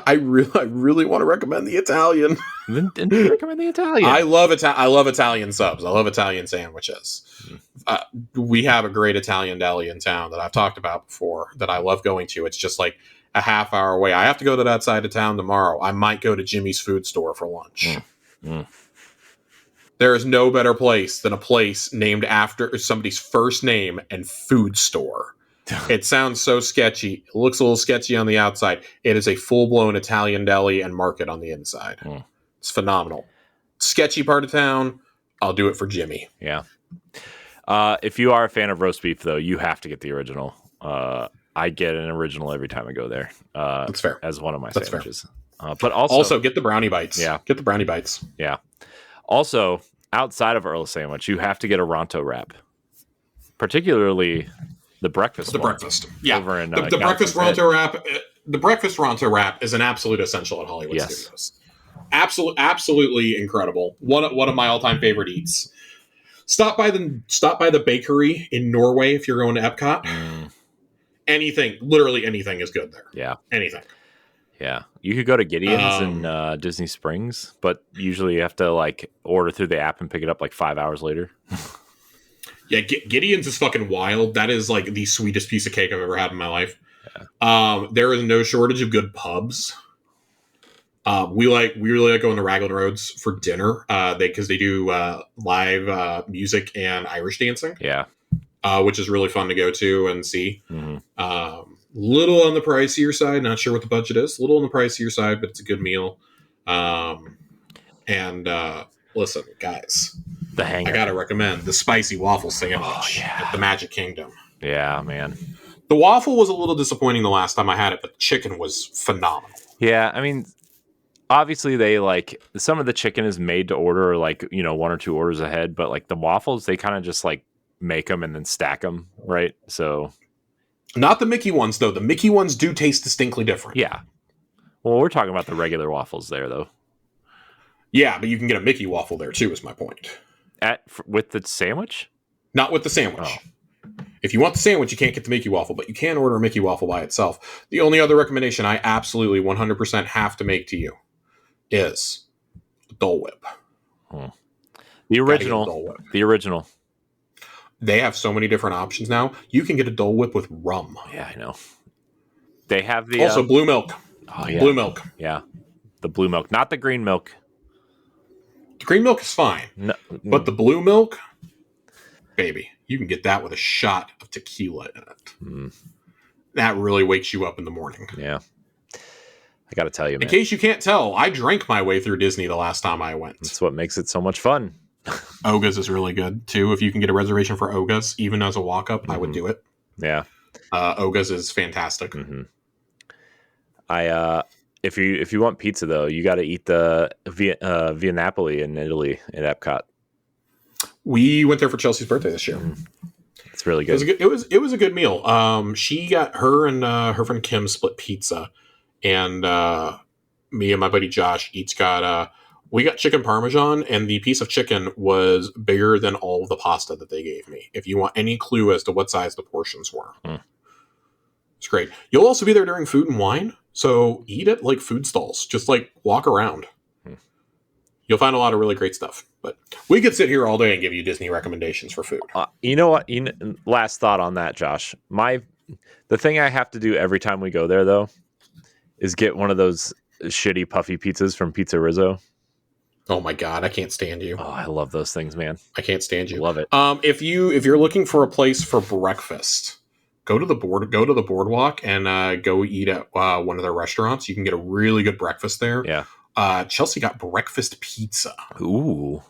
I really want to recommend the Italian. Then recommend the Italian. I love Italian subs. I love Italian sandwiches. We have a great Italian deli in town that I've talked about before that I love going to. It's just like a half hour away. I have to go to that side of town tomorrow. I might go to Jimmy's Food Store for lunch. There is no better place than a place named after somebody's first name and food store. It sounds so sketchy. It looks a little sketchy on the outside. It is a full-blown Italian deli and market on the inside. It's phenomenal. Sketchy part of town, I'll do it for Jimmy. Yeah. If you are a fan of roast beef, though, you have to get the original. I get an original every time I go there. That's fair. As one of my That's sandwiches. But also get the brownie bites. Yeah. Get the brownie bites. Yeah. Also, outside of Earl's sandwich, you have to get a Ronto wrap. Particularly the breakfast one. Breakfast. Yeah. Over in, the breakfast Ronto wrap. The breakfast Ronto wrap is an absolute essential at Hollywood Studios. Absolutely incredible. One of my all-time favorite eats. Stop by the bakery in Norway if you're going to Epcot. Anything, literally anything is good there. Yeah. Anything. Yeah. You could go to Gideon's in Disney Springs, but usually you have to like order through the app and pick it up like 5 hours later. Yeah, Gideon's is fucking wild. That is like the sweetest piece of cake I've ever had in my life. Yeah. There is no shortage of good pubs. We really like going to Raglan Roads for dinner because they do live music and Irish dancing. Yeah, which is really fun to go to and see. Little on the pricier side. Not sure what the budget is. A little on the pricier side, but it's a good meal. And listen, guys, The hanger. I gotta recommend the spicy waffle sandwich at the Magic Kingdom. Yeah, man. The waffle was a little disappointing the last time I had it, but the chicken was phenomenal. Yeah, I mean, obviously they like some of the chicken is made to order, like, you know, 1 or 2 orders ahead, but like the waffles, they kind of just like make them and then stack them, right? So not the Mickey ones though. The Mickey ones do taste distinctly different. Yeah. Well, we're talking about the regular waffles there, though. Yeah, but you can get a Mickey waffle there too. Is my point. With the sandwich? Not with the sandwich. Oh. If you want the sandwich, you can't get the Mickey waffle, but you can order a Mickey waffle by itself. The only other recommendation I absolutely 100% have to make to you is Dole Whip. The original. Dole Whip. The original. They have so many different options now. You can get a Dole Whip with rum. Yeah, I know. They have the also blue milk. Oh yeah, blue milk. Yeah, the blue milk, not the green milk. The green milk is fine, but the blue milk, baby, you can get that with a shot of tequila in it. That really wakes you up in the morning. Yeah, I got to tell you, man. In case you can't tell, I drank my way through Disney the last time I went. That's what makes it so much fun. Oga's is really good too. If you can get a reservation for Oga's, even as a walk-up, I would do it. Yeah, Oga's is fantastic. If you want pizza though, you got to eat the Via Napoli in Italy at Epcot. We went there for Chelsea's birthday this year. It's really good. It was a good meal. She got her and her friend Kim split pizza, and me and my buddy Josh each got we got chicken parmesan, and the piece of chicken was bigger than all of the pasta that they gave me. If you want any clue as to what size the portions were, it's great. You'll also be there during food and wine. So eat at like food stalls. Just like walk around. You'll find a lot of really great stuff. But we could sit here all day and give you Disney recommendations for food. You know what? Last thought on that, Josh. The thing I have to do every time we go there, though, is get one of those shitty puffy pizzas from Pizza Rizzo. Oh my God, I can't stand you. Oh, I love those things, man. I can't stand you. Love it. If you're looking for a place for breakfast, go to the boardwalk and go eat at one of their restaurants. You can get a really good breakfast there. Yeah. Chelsea got breakfast pizza. Ooh.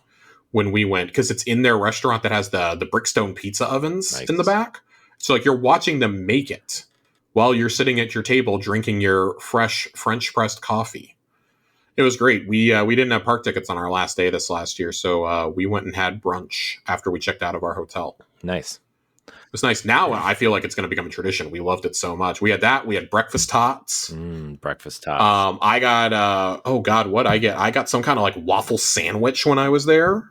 When we went, because it's in their restaurant that has the Brickstone pizza ovens in the back. So like you're watching them make it while you're sitting at your table drinking your fresh French pressed coffee. It was great. We didn't have park tickets on our last day this last year, so we went and had brunch after we checked out of our hotel. Nice. It's nice. Now I feel like it's going to become a tradition. We loved it so much. We had that. We had breakfast tots. Breakfast tots. I got oh God, what I get? I got some kind of like waffle sandwich when I was there.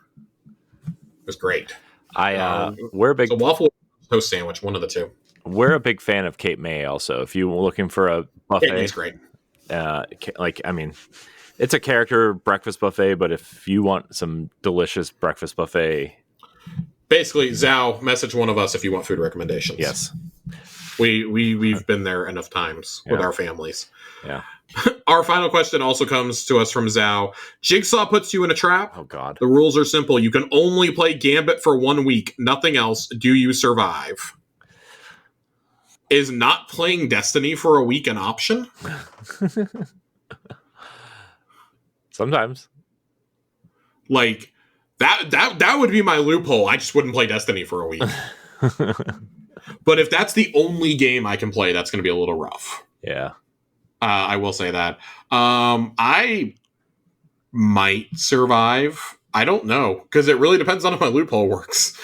It was great. We're a big waffle toast sandwich, one of the two. We're a big fan of Cape May. Also, if you're looking for a buffet, it's great. It's a character breakfast buffet, but if you want some delicious breakfast buffet. Basically, Zhao, message one of us if you want food recommendations. Yes. We've been there enough times with our families. Yeah. Our final question also comes to us from Zhao. Jigsaw puts you in a trap. Oh, God. The rules are simple. You can only play Gambit for 1 week. Nothing else. Do you survive? Is not playing Destiny for a week an option? Sometimes. Like... That would be my loophole. I just wouldn't play Destiny for a week. But if that's the only game I can play, that's going to be a little rough. Yeah. I will say that. I might survive. I don't know, because it really depends on if my loophole works.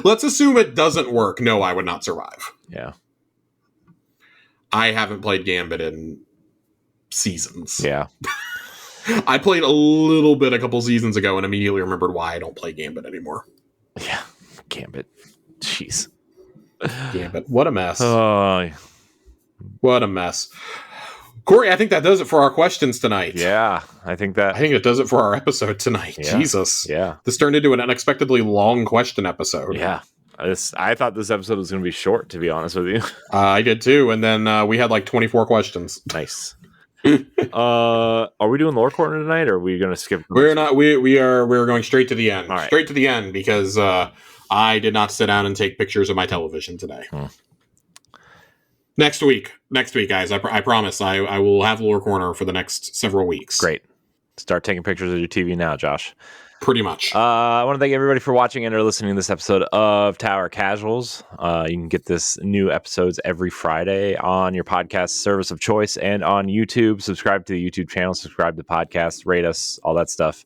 Let's assume it doesn't work. No, I would not survive. Yeah. I haven't played Gambit in seasons. Yeah. I played a little bit a couple seasons ago and immediately remembered why I don't play Gambit anymore. Yeah, Gambit. Jeez. Gambit. What a mess. Oh. What a mess. Corey, I think that does it for our questions tonight. Yeah, I think it does it for our episode tonight. Yeah. Jesus. Yeah. This turned into an unexpectedly long question episode. Yeah. I thought this episode was going to be short, to be honest with you. I did too. And then we had like 24 questions. Nice. Are we doing lore corner tonight, or are we going to skip? We're not. We're going straight to the end. All right. Straight to the end because I did not sit down and take pictures of my television today. Next week, guys. I promise. I will have lore corner for the next several weeks. Great. Start taking pictures of your TV now, Josh. Pretty much. I want to thank everybody for watching and or listening to this episode of Tower Casuals. You can get this new episodes every Friday on your podcast service of choice and on YouTube. Subscribe to the YouTube channel, subscribe to the podcast, rate us, all that stuff.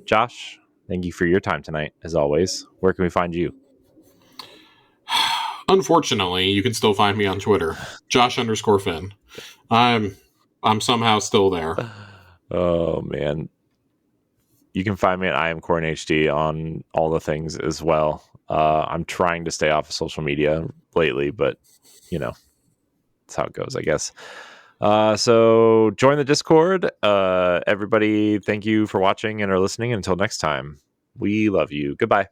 Josh, thank you for your time tonight, as always. Where can we find you? Unfortunately, you can still find me on Twitter, Josh_Finn. I'm somehow still there. Oh man, you can find me at I am Corn HD on all the things as well. I'm trying to stay off of social media lately, but that's how it goes, I guess. So join the Discord. Everybody, thank you for watching and are listening. Until next time, we love you. Goodbye.